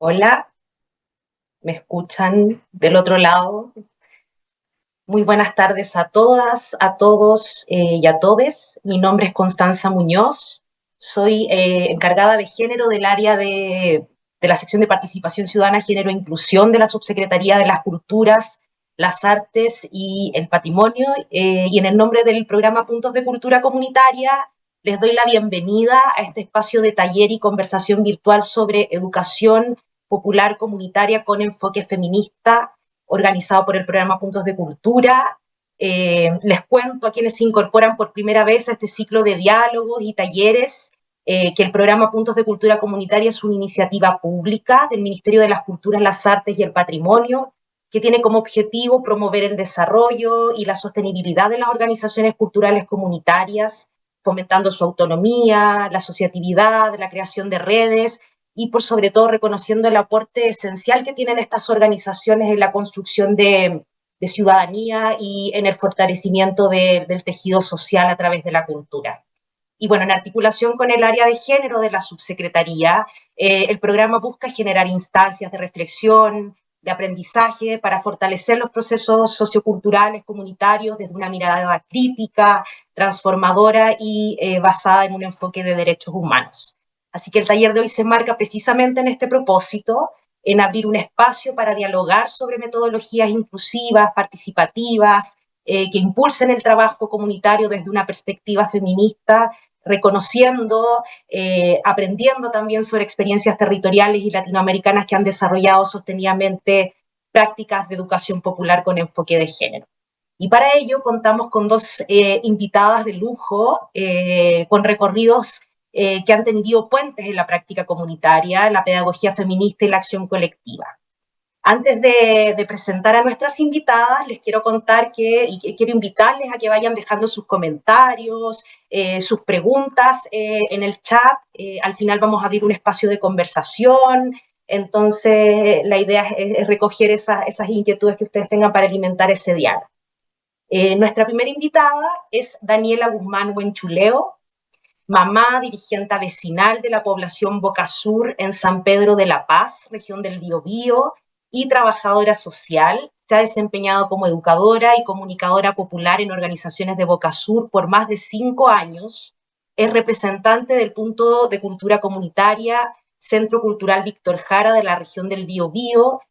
Hola, ¿me escuchan del otro lado? Muy buenas tardes a todas, a todos y a todes. Mi nombre es Constanza Muñoz. Soy encargada de género del área de la sección de participación ciudadana, género e inclusión de la Subsecretaría de las Culturas, las Artes y el Patrimonio. Y en el nombre del programa Puntos de Cultura Comunitaria, les doy la bienvenida a este espacio de taller y conversación virtual sobre educación popular comunitaria con enfoque feminista, organizado por el programa Puntos de Cultura. Les cuento a quienes se incorporan por primera vez a este ciclo de diálogos y talleres que el programa Puntos de Cultura Comunitaria es una iniciativa pública del Ministerio de las Culturas, las Artes y el Patrimonio, que tiene como objetivo promover el desarrollo y la sostenibilidad de las organizaciones culturales comunitarias, fomentando su autonomía, la asociatividad, la creación de redes y por sobre todo reconociendo el aporte esencial que tienen estas organizaciones en la construcción de ciudadanía y en el fortalecimiento del tejido social a través de la cultura. Y bueno, en articulación con el área de género de la subsecretaría, el programa busca generar instancias de reflexión, de aprendizaje para fortalecer los procesos socioculturales comunitarios desde una mirada crítica, transformadora y basada en un enfoque de derechos humanos. Así que el taller de hoy se enmarca precisamente en este propósito, en abrir un espacio para dialogar sobre metodologías inclusivas, participativas, que impulsen el trabajo comunitario desde una perspectiva feminista, reconociendo, aprendiendo también sobre experiencias territoriales y latinoamericanas que han desarrollado sostenidamente prácticas de educación popular con enfoque de género. Y para ello contamos con dos invitadas de lujo, con recorridos que han tendido puentes en la práctica comunitaria, la pedagogía feminista y la acción colectiva. Antes de presentar a nuestras invitadas, les quiero contar y quiero invitarles a que vayan dejando sus comentarios, sus preguntas en el chat. Al final vamos a abrir un espacio de conversación. Entonces, la idea es recoger esas inquietudes que ustedes tengan para alimentar ese diálogo. Nuestra primera invitada es Daniela Guzmán Huenchuleo, mamá, dirigente vecinal de la población Boca Sur en San Pedro de la Paz, región del Biobío, y trabajadora social. Se ha desempeñado como educadora y comunicadora popular en organizaciones de Boca Sur por más de 5 años. Es representante del Punto de Cultura Comunitaria, Centro Cultural Víctor Jara de la región del Biobío,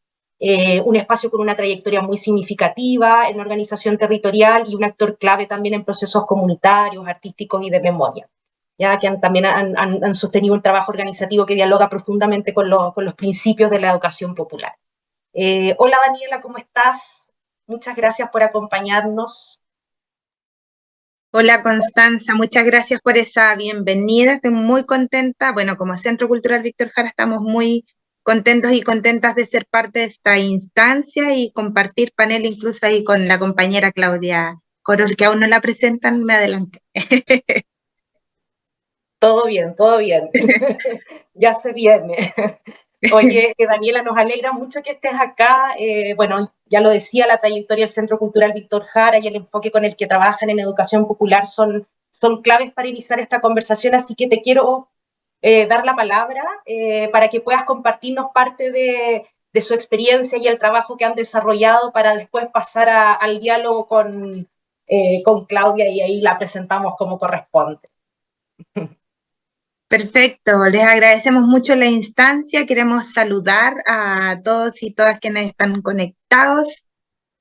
un espacio con una trayectoria muy significativa en organización territorial y un actor clave también en procesos comunitarios, artísticos y de memoria, ya que también han sostenido un trabajo organizativo que dialoga profundamente con los principios de la educación popular. Hola Daniela, ¿cómo estás? Muchas gracias por acompañarnos. Hola Constanza, muchas gracias por esa bienvenida. Estoy muy contenta. Bueno, como Centro Cultural Víctor Jara estamos muy contentos y contentas de ser parte de esta instancia y compartir panel incluso ahí con la compañera Claudia Corol, que aún no la presentan, me adelanté. Todo bien, todo bien. Ya se viene. Oye, Daniela, nos alegra mucho que estés acá. Bueno, ya lo decía, la trayectoria del Centro Cultural Víctor Jara y el enfoque con el que trabajan en educación popular son claves para iniciar esta conversación, así que te quiero dar la palabra para que puedas compartirnos parte de su experiencia y el trabajo que han desarrollado para después pasar al diálogo con Claudia y ahí la presentamos como corresponde. Perfecto, les agradecemos mucho la instancia. Queremos saludar a todos y todas quienes están conectados.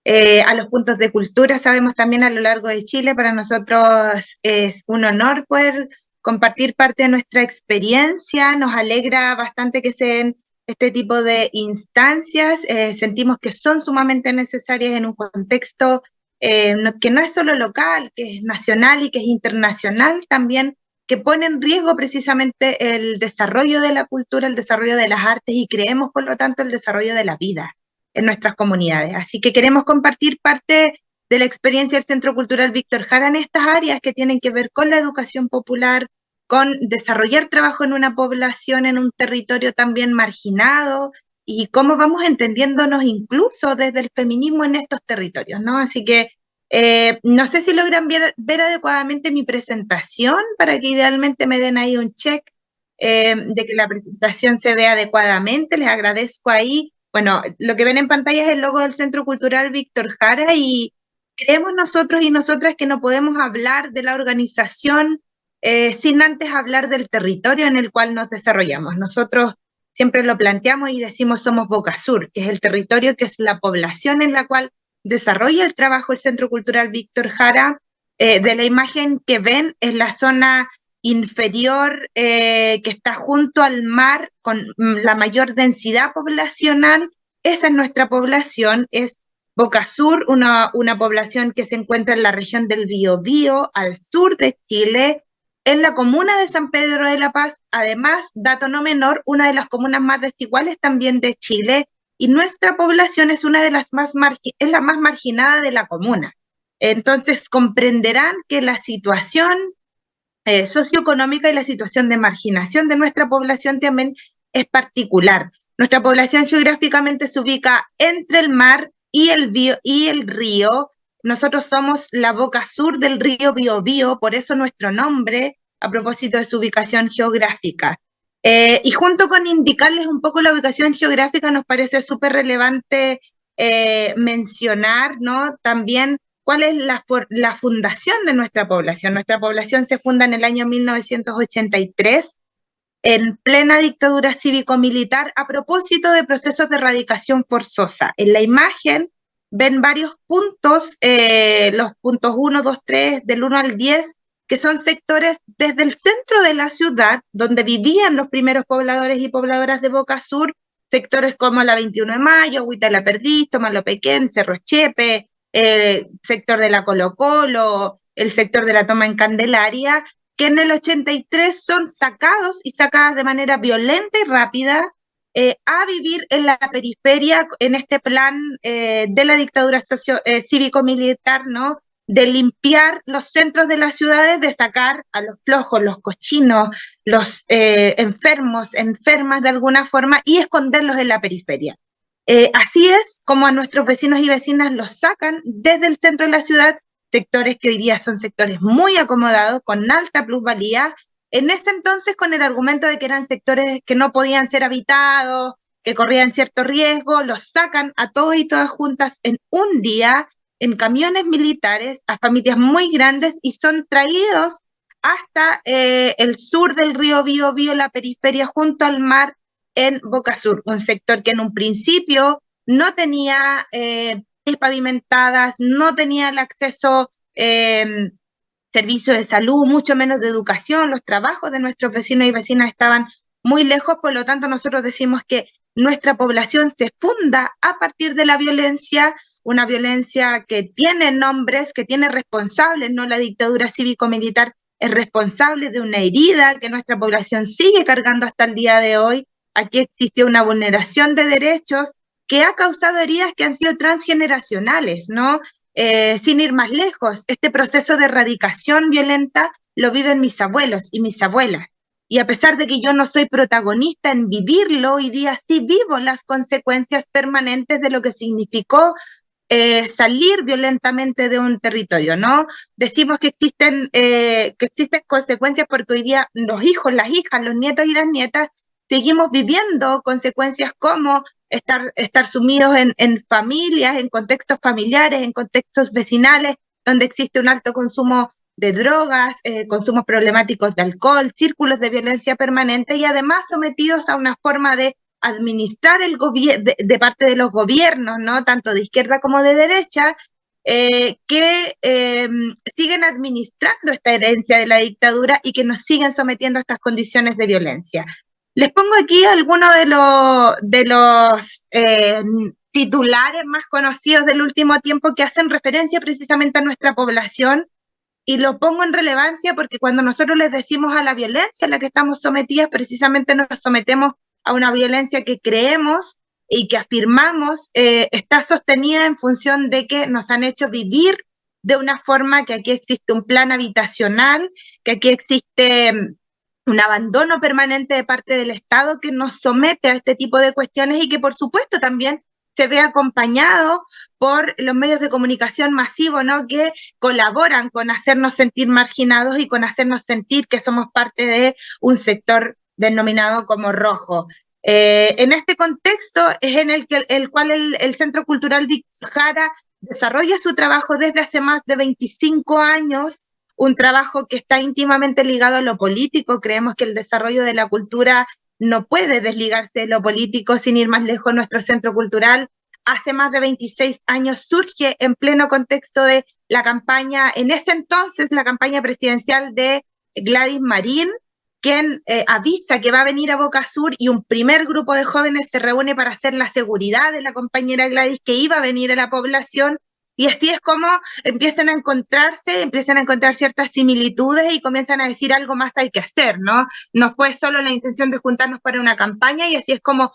A los puntos de cultura, sabemos también a lo largo de Chile, para nosotros es un honor poder compartir parte de nuestra experiencia, nos alegra bastante que se den este tipo de instancias, sentimos que son sumamente necesarias en un contexto que no es solo local, que es nacional y que es internacional también, que pone en riesgo precisamente el desarrollo de la cultura, el desarrollo de las artes y creemos, por lo tanto, el desarrollo de la vida en nuestras comunidades. Así que queremos compartir parte de la experiencia del Centro Cultural Víctor Jara en estas áreas que tienen que ver con la educación popular, con desarrollar trabajo en una población, en un territorio también marginado, y cómo vamos entendiéndonos incluso desde el feminismo en estos territorios, ¿no? Así que no sé si logran ver adecuadamente mi presentación para que idealmente me den ahí un check de que la presentación se vea adecuadamente. Les agradezco ahí. Bueno, lo que ven en pantalla es el logo del Centro Cultural Víctor Jara y creemos nosotros y nosotras que no podemos hablar de la organización sin antes hablar del territorio en el cual nos desarrollamos. Nosotros siempre lo planteamos y decimos somos Boca Sur, que es el territorio, que es la población en la cual desarrolla el trabajo el Centro Cultural Víctor Jara. De la imagen que ven es la zona inferior que está junto al mar con la mayor densidad poblacional. Esa es nuestra población, es Boca Sur, una población que se encuentra en la región del Biobío, al sur de Chile, en la comuna de San Pedro de la Paz. Además, dato no menor, una de las comunas más desiguales también de Chile, y nuestra población es una de las es la más marginada de la comuna. Entonces comprenderán que la situación socioeconómica y la situación de marginación de nuestra población también es particular. Nuestra población geográficamente se ubica entre el mar y el río. Nosotros somos la boca sur del río Biobío, por eso nuestro nombre, a propósito de su ubicación geográfica. Y junto con indicarles un poco la ubicación geográfica, nos parece súper relevante mencionar, ¿no? También cuál es la fundación de nuestra población. Nuestra población se funda en el año 1983 en plena dictadura cívico-militar a propósito de procesos de erradicación forzosa. En la imagen ven varios puntos, los puntos 1, 2, 3, del 1 al 10, que son sectores desde el centro de la ciudad, donde vivían los primeros pobladores y pobladoras de Boca Sur, sectores como la 21 de Mayo, Huita de la Perdiz, Tomalopequén, Cerro Chepe, sector de la Colo Colo, el sector de la Toma en Candelaria, que en el 83 son sacados y sacadas de manera violenta y rápida a vivir en la periferia, en este plan de la dictadura cívico-militar, ¿no? De limpiar los centros de las ciudades, de sacar a los flojos, los cochinos, los enfermos, enfermas de alguna forma, y esconderlos en la periferia. Así es como a nuestros vecinos y vecinas los sacan desde el centro de la ciudad, sectores que hoy día son sectores muy acomodados, con alta plusvalía, en ese entonces con el argumento de que eran sectores que no podían ser habitados, que corrían cierto riesgo, los sacan a todos y todas juntas en un día, en camiones militares, a familias muy grandes, y son traídos hasta el sur del río Biobío, la periferia, junto al mar, en Boca Sur, un sector que en un principio no tenía pavimentadas, no tenía el acceso servicios de salud, mucho menos de educación. Los trabajos de nuestros vecinos y vecinas estaban muy lejos, por lo tanto nosotros decimos que nuestra población se funda a partir de la violencia, una violencia que tiene nombres, que tiene responsables, no la dictadura cívico-militar es responsable de una herida que nuestra población sigue cargando hasta el día de hoy. Aquí existe una vulneración de derechos que ha causado heridas que han sido transgeneracionales, ¿no? Sin ir más lejos, este proceso de erradicación violenta lo viven mis abuelos y mis abuelas. Y a pesar de que yo no soy protagonista en vivirlo, hoy día sí vivo las consecuencias permanentes de lo que significó salir violentamente de un territorio, ¿no? Decimos que existen consecuencias porque hoy día los hijos, las hijas, los nietos y las nietas seguimos viviendo consecuencias como estar sumidos en familias, en contextos familiares, en contextos vecinales, donde existe un alto consumo de drogas, consumos problemáticos de alcohol, círculos de violencia permanente y además sometidos a una forma de administrar el de parte de los gobiernos, ¿no? Tanto de izquierda como de derecha, que siguen administrando esta herencia de la dictadura y que nos siguen sometiendo a estas condiciones de violencia. Les pongo aquí algunos de los titulares más conocidos del último tiempo que hacen referencia precisamente a nuestra población, y lo pongo en relevancia porque cuando nosotros les decimos a la violencia a la que estamos sometidas, precisamente nos sometemos a una violencia que creemos y que afirmamos está sostenida en función de que nos han hecho vivir de una forma, que aquí existe un plan habitacional, que aquí existe un abandono permanente de parte del Estado que nos somete a este tipo de cuestiones y que por supuesto también se ve acompañado por los medios de comunicación masivos, ¿no? Que colaboran con hacernos sentir marginados y con hacernos sentir que somos parte de un sector denominado como rojo. En este contexto es en el cual el Centro Cultural Víctor Jara desarrolla su trabajo desde hace más de 25 años, un trabajo que está íntimamente ligado a lo político. Creemos que el desarrollo de la cultura no puede desligarse de lo político. Sin ir más lejos, nuestro centro cultural hace más de 26 años surge en pleno contexto de la campaña, en ese entonces la campaña presidencial de Gladys Marín, quien avisa que va a venir a Boca Sur, y un primer grupo de jóvenes se reúne para hacer la seguridad de la compañera Gladys, que iba a venir a la población, y así es como empiezan a encontrar ciertas similitudes y comienzan a decir algo más hay que hacer, ¿no? No fue solo la intención de juntarnos para una campaña, y así es como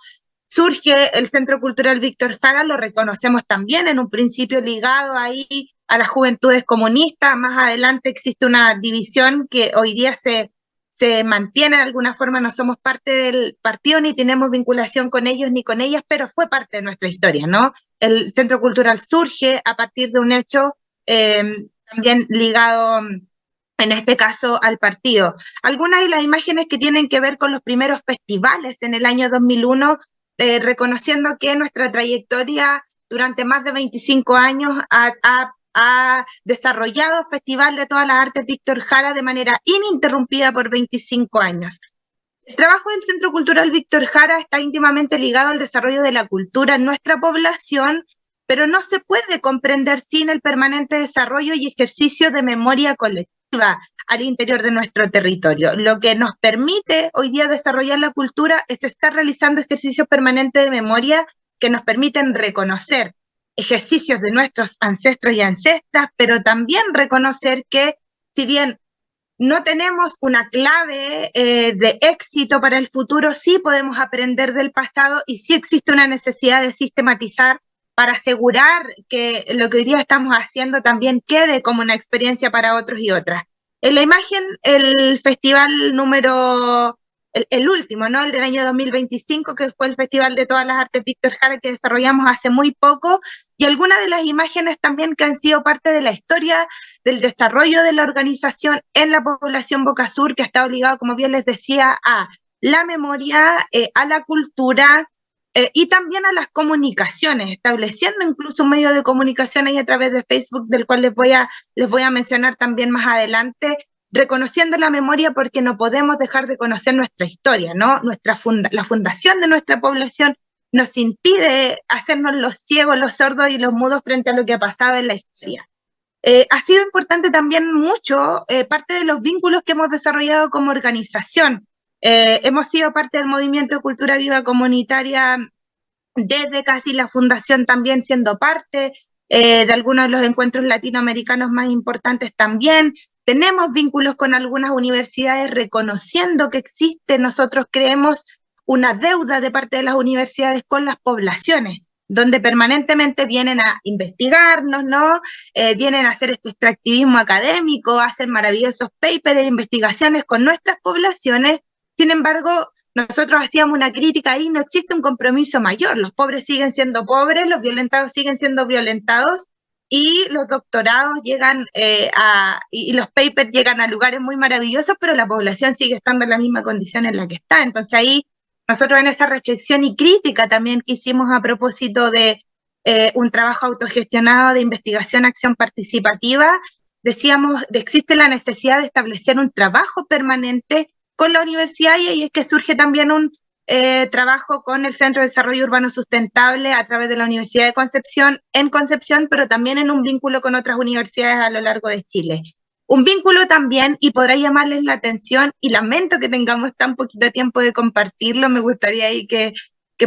surge el Centro Cultural Víctor Jara. Lo reconocemos también en un principio ligado ahí a las juventudes comunistas. Más adelante existe una división que hoy día se mantiene de alguna forma. No somos parte del partido, ni tenemos vinculación con ellos ni con ellas, pero fue parte de nuestra historia, ¿no? El Centro Cultural surge a partir de un hecho también ligado, en este caso, al partido. Algunas de las imágenes que tienen que ver con los primeros festivales en el año 2001, reconociendo que nuestra trayectoria durante más de 25 años ha desarrollado Festival de Todas las Artes Víctor Jara de manera ininterrumpida por 25 años. El trabajo del Centro Cultural Víctor Jara está íntimamente ligado al desarrollo de la cultura en nuestra población, pero no se puede comprender sin el permanente desarrollo y ejercicio de memoria colectiva al interior de nuestro territorio. Lo que nos permite hoy día desarrollar la cultura es estar realizando ejercicios permanentes de memoria que nos permiten reconocer ejercicios de nuestros ancestros y ancestras, pero también reconocer que, si bien no tenemos una clave de éxito para el futuro, sí podemos aprender del pasado, y sí existe una necesidad de sistematizar para asegurar que lo que hoy día estamos haciendo también quede como una experiencia para otros y otras. En la imagen, el festival número, el último, ¿no? El del año 2025, que fue el Festival de Todas las Artes Víctor Jara, que desarrollamos hace muy poco, y algunas de las imágenes también que han sido parte de la historia del desarrollo de la organización en la población Boca Sur, que ha estado ligado, como bien les decía, a la memoria, a la cultura, y también a las comunicaciones, estableciendo incluso un medio de comunicación ahí a través de Facebook, del cual les voy a mencionar también más adelante, reconociendo la memoria, porque no podemos dejar de conocer nuestra historia, ¿no? La fundación de nuestra población nos impide hacernos los ciegos, los sordos y los mudos frente a lo que ha pasado en la historia. Ha sido importante también mucho parte de los vínculos que hemos desarrollado como organización. Hemos sido parte del movimiento de cultura viva comunitaria desde casi la fundación, también siendo parte de algunos de los encuentros latinoamericanos más importantes también. Tenemos vínculos con algunas universidades, reconociendo que existe, nosotros creemos, una deuda de parte de las universidades con las poblaciones, donde permanentemente vienen a investigarnos, ¿no? Vienen a hacer este extractivismo académico, hacen maravillosos papers e investigaciones con nuestras poblaciones. Sin embargo, nosotros hacíamos una crítica ahí: no existe un compromiso mayor, los pobres siguen siendo pobres, los violentados siguen siendo violentados, y los doctorados llegan y los papers llegan a lugares muy maravillosos, pero la población sigue estando en la misma condición en la que está. Entonces ahí nosotros, en esa reflexión y crítica también que hicimos a propósito de un trabajo autogestionado de investigación, acción participativa, decíamos que existe la necesidad de establecer un trabajo permanente con la universidad, y ahí es que surge también un trabajo con el Centro de Desarrollo Urbano Sustentable a través de la Universidad de Concepción, en Concepción, pero también en un vínculo con otras universidades a lo largo de Chile. Un vínculo también, y podrá llamarles la atención, y lamento que tengamos tan poquito tiempo de compartirlo, me gustaría ahí que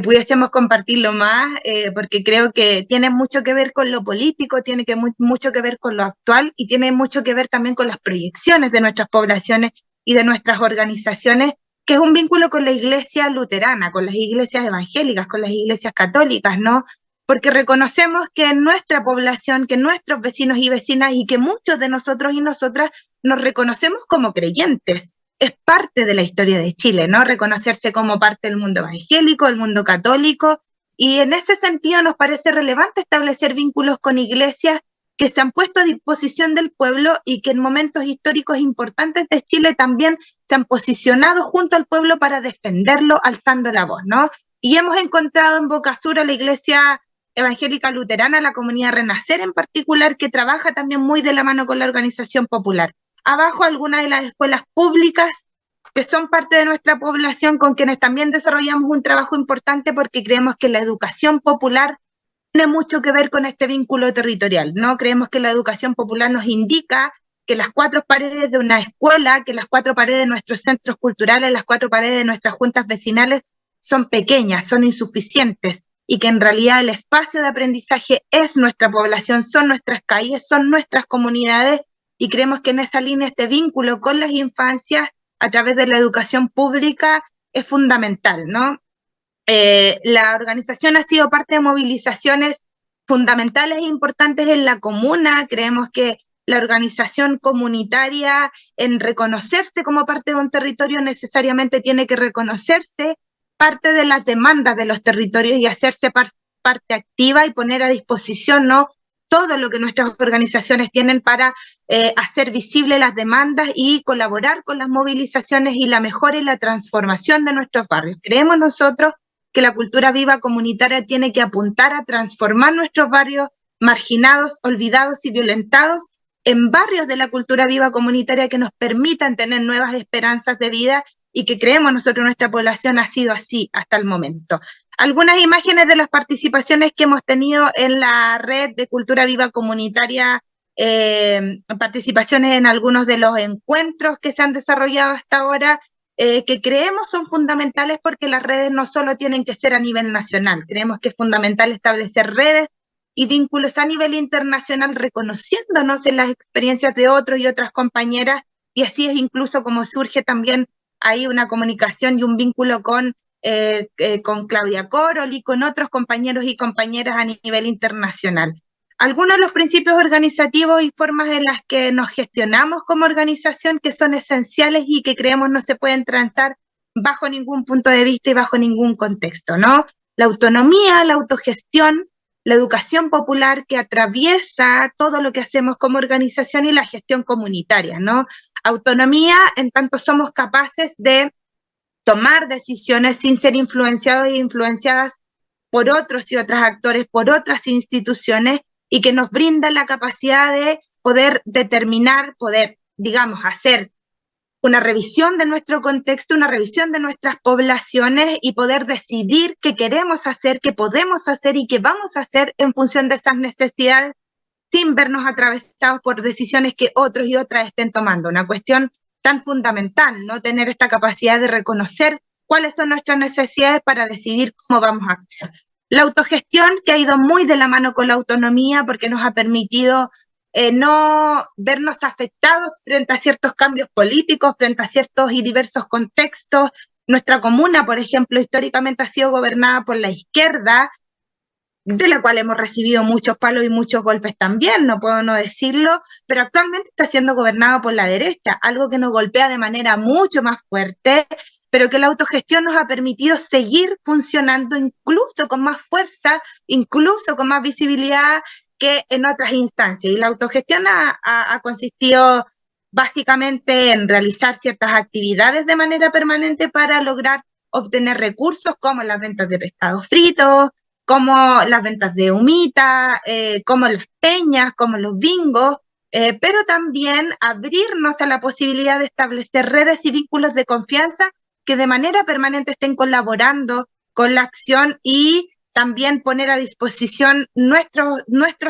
pudiésemos compartirlo más, porque creo que tiene mucho que ver con lo político, tiene mucho que ver con lo actual, y tiene mucho que ver también con las proyecciones de nuestras poblaciones y de nuestras organizaciones, que es un vínculo con la iglesia luterana, con las iglesias evangélicas, con las iglesias católicas, ¿no? Porque reconocemos que en nuestra población, que nuestros vecinos y vecinas, y que muchos de nosotros y nosotras nos reconocemos como creyentes. Es parte de la historia de Chile, ¿no? Reconocerse como parte del mundo evangélico, del mundo católico, y en ese sentido nos parece relevante establecer vínculos con iglesias que se han puesto a disposición del pueblo y que en momentos históricos importantes de Chile también se han posicionado junto al pueblo para defenderlo, alzando la voz, ¿no? Y hemos encontrado en Bocasur a la Iglesia Evangélica Luterana, la Comunidad Renacer en particular, que trabaja también muy de la mano con la organización popular. Abajo algunas de las escuelas públicas que son parte de nuestra población, con quienes también desarrollamos un trabajo importante porque creemos que la educación popular tiene mucho que ver con este vínculo territorial, ¿no? Creemos que la educación popular nos indica que las cuatro paredes de una escuela, que las cuatro paredes de nuestros centros culturales, las cuatro paredes de nuestras juntas vecinales son pequeñas, son insuficientes, y que en realidad el espacio de aprendizaje es nuestra población, son nuestras calles, son nuestras comunidades, y creemos que en esa línea este vínculo con las infancias a través de la educación pública es fundamental, ¿no? La organización ha sido parte de movilizaciones fundamentales e importantes en la comuna. Creemos que la organización comunitaria, en reconocerse como parte de un territorio, necesariamente tiene que reconocerse parte de las demandas de los territorios y hacerse parte activa y poner a disposición, ¿no?, todo lo que nuestras organizaciones tienen para hacer visible las demandas y colaborar con las movilizaciones y la mejora y la transformación de nuestros barrios. Creemos nosotros que la cultura viva comunitaria tiene que apuntar a transformar nuestros barrios marginados, olvidados y violentados en barrios de la cultura viva comunitaria que nos permitan tener nuevas esperanzas de vida, y que creemos nosotros nuestra población ha sido así hasta el momento. Algunas imágenes de las participaciones que hemos tenido en la red de cultura viva comunitaria, participaciones en algunos de los encuentros que se han desarrollado hasta ahora, que creemos son fundamentales porque las redes no solo tienen que ser a nivel nacional, creemos que es fundamental establecer redes y vínculos a nivel internacional, reconociéndonos en las experiencias de otros y otras compañeras, y así es incluso como surge también ahí una comunicación y un vínculo con Claudia Corol y con otros compañeros y compañeras a nivel internacional. Algunos de los principios organizativos y formas en las que nos gestionamos como organización que son esenciales y que creemos no se pueden transar bajo ningún punto de vista y bajo ningún contexto, ¿no? La autonomía, la autogestión, la educación popular que atraviesa todo lo que hacemos como organización, y la gestión comunitaria, ¿no? Autonomía en tanto somos capaces de tomar decisiones sin ser influenciados e influenciadas por otros y otras actores, por otras instituciones, y que nos brinda la capacidad de poder determinar, poder, digamos, hacer una revisión de nuestro contexto, una revisión de nuestras poblaciones y poder decidir qué queremos hacer, qué podemos hacer y qué vamos a hacer en función de esas necesidades, sin vernos atravesados por decisiones que otros y otras estén tomando. Una cuestión tan fundamental, ¿no? Tener esta capacidad de reconocer cuáles son nuestras necesidades para decidir cómo vamos a actuar. La autogestión, que ha ido muy de la mano con la autonomía, porque nos ha permitido no vernos afectados frente a ciertos cambios políticos, frente a ciertos y diversos contextos. Nuestra comuna, por ejemplo, históricamente ha sido gobernada por la izquierda, de la cual hemos recibido muchos palos y muchos golpes también, no puedo no decirlo, pero actualmente está siendo gobernado por la derecha, algo que nos golpea de manera mucho más fuerte, pero que la autogestión nos ha permitido seguir funcionando incluso con más fuerza, incluso con más visibilidad que en otras instancias. Y la autogestión ha consistido básicamente en realizar ciertas actividades de manera permanente para lograr obtener recursos como las ventas de pescados fritos, como las ventas de humita, como las peñas, como los bingos, pero también abrirnos a la posibilidad de establecer redes y vínculos de confianza que de manera permanente estén colaborando con la acción, y también poner a disposición nuestros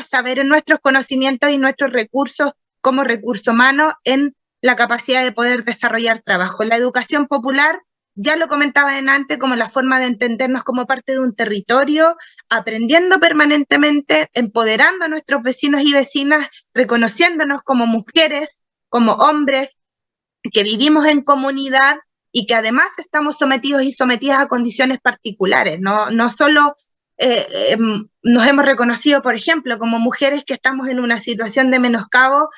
saberes, nuestros conocimientos y nuestros recursos como recurso humano en la capacidad de poder desarrollar trabajo. La educación popular, ya lo comentaba antes, como la forma de entendernos como parte de un territorio, aprendiendo permanentemente, empoderando a nuestros vecinos y vecinas, reconociéndonos como mujeres, como hombres, que vivimos en comunidad y que además estamos sometidos y sometidas a condiciones particulares. No solo nos hemos reconocido, por ejemplo, como mujeres que estamos en una situación de menoscabo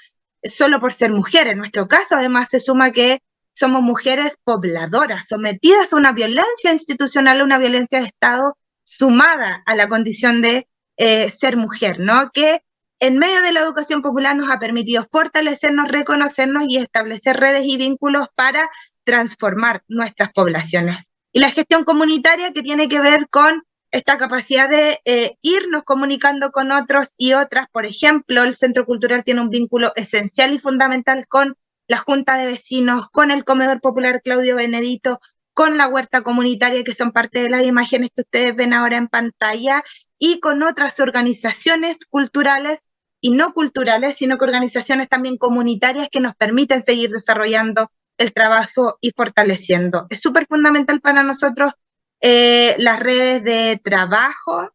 solo por ser mujeres. En nuestro caso, además, se suma que somos mujeres pobladoras, sometidas a una violencia institucional, una violencia de Estado, sumada a la condición de ser mujer, ¿no? Que en medio de la educación popular nos ha permitido fortalecernos, reconocernos y establecer redes y vínculos para transformar nuestras poblaciones. Y la gestión comunitaria, que tiene que ver con esta capacidad de irnos comunicando con otros y otras. Por ejemplo, el Centro Cultural tiene un vínculo esencial y fundamental con la Junta de Vecinos, con el Comedor Popular Claudio Benedito, con la huerta comunitaria, que son parte de las imágenes que ustedes ven ahora en pantalla, y con otras organizaciones culturales y no culturales, sino que organizaciones también comunitarias que nos permiten seguir desarrollando el trabajo y fortaleciendo. Es súper fundamental para nosotros las redes de trabajo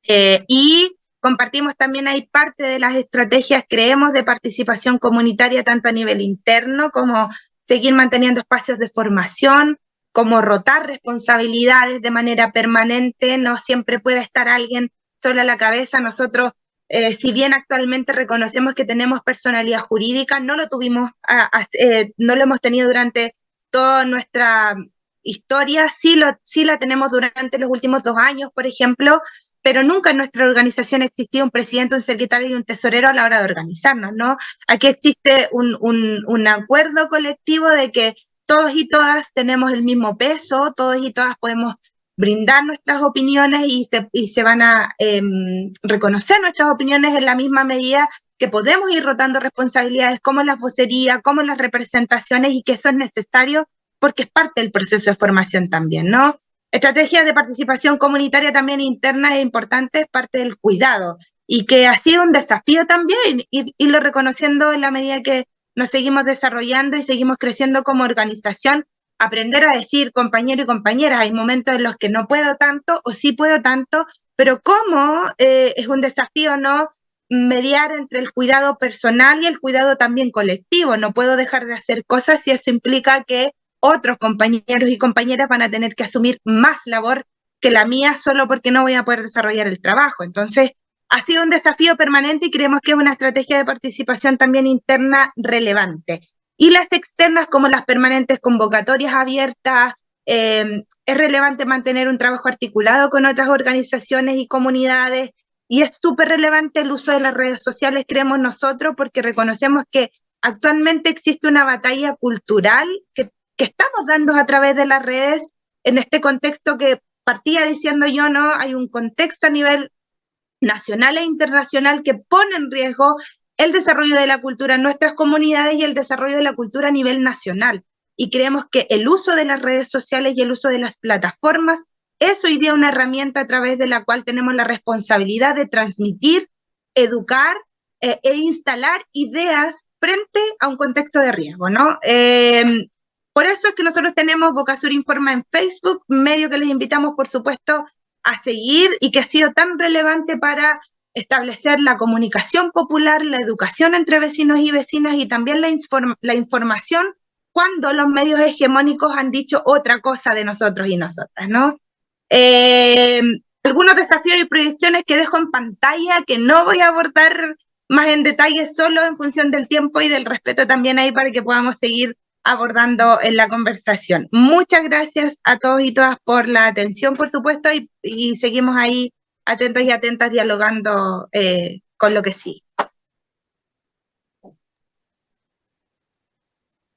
y compartimos también ahí parte de las estrategias, creemos, de participación comunitaria, tanto a nivel interno como seguir manteniendo espacios de formación, como rotar responsabilidades de manera permanente, no siempre puede estar alguien solo a la cabeza. Nosotros, si bien actualmente reconocemos que tenemos personalidad jurídica, no lo tuvimos, no lo hemos tenido durante toda nuestra historia, sí la tenemos durante los últimos 2 años, por ejemplo, pero nunca en nuestra organización existía un presidente, un secretario y un tesorero a la hora de organizarnos, ¿no? Aquí existe un acuerdo colectivo de que todos y todas tenemos el mismo peso, todos y todas podemos brindar nuestras opiniones y se van a reconocer nuestras opiniones en la misma medida que podemos ir rotando responsabilidades como la vocería, como las representaciones, y que eso es necesario porque es parte del proceso de formación también, ¿no? Estrategias de participación comunitaria también interna e importante, es parte del cuidado, y que ha sido un desafío también, irlo reconociendo en la medida que nos seguimos desarrollando y seguimos creciendo como organización, aprender a decir, compañero y compañeras, hay momentos en los que no puedo tanto o sí puedo tanto, pero cómo es un desafío, ¿no? Mediar entre el cuidado personal y el cuidado también colectivo. No puedo dejar de hacer cosas y eso implica que otros compañeros y compañeras van a tener que asumir más labor que la mía solo porque no voy a poder desarrollar el trabajo. Entonces, ha sido un desafío permanente y creemos que es una estrategia de participación también interna relevante. Y las externas, como las permanentes convocatorias abiertas, es relevante mantener un trabajo articulado con otras organizaciones y comunidades, y es súper relevante el uso de las redes sociales, creemos nosotros, porque reconocemos que actualmente existe una batalla cultural que estamos dando a través de las redes en este contexto que partía diciendo yo, ¿no? Hay un contexto a nivel nacional e internacional que pone en riesgo el desarrollo de la cultura en nuestras comunidades y el desarrollo de la cultura a nivel nacional. Y creemos que el uso de las redes sociales y el uso de las plataformas es hoy día una herramienta a través de la cual tenemos la responsabilidad de transmitir, educar e instalar ideas frente a un contexto de riesgo, ¿no? Por eso es que nosotros tenemos Vocasur Informa en Facebook, medio que les invitamos, por supuesto, a seguir y que ha sido tan relevante para establecer la comunicación popular, la educación entre vecinos y vecinas y también la información cuando los medios hegemónicos han dicho otra cosa de nosotros y nosotras, ¿no? Algunos desafíos y proyecciones que dejo en pantalla que no voy a abordar más en detalle solo en función del tiempo y del respeto también ahí para que podamos seguir abordando en la conversación. Muchas gracias a todos y todas por la atención, por supuesto, y seguimos ahí atentos y atentas dialogando con lo que sí.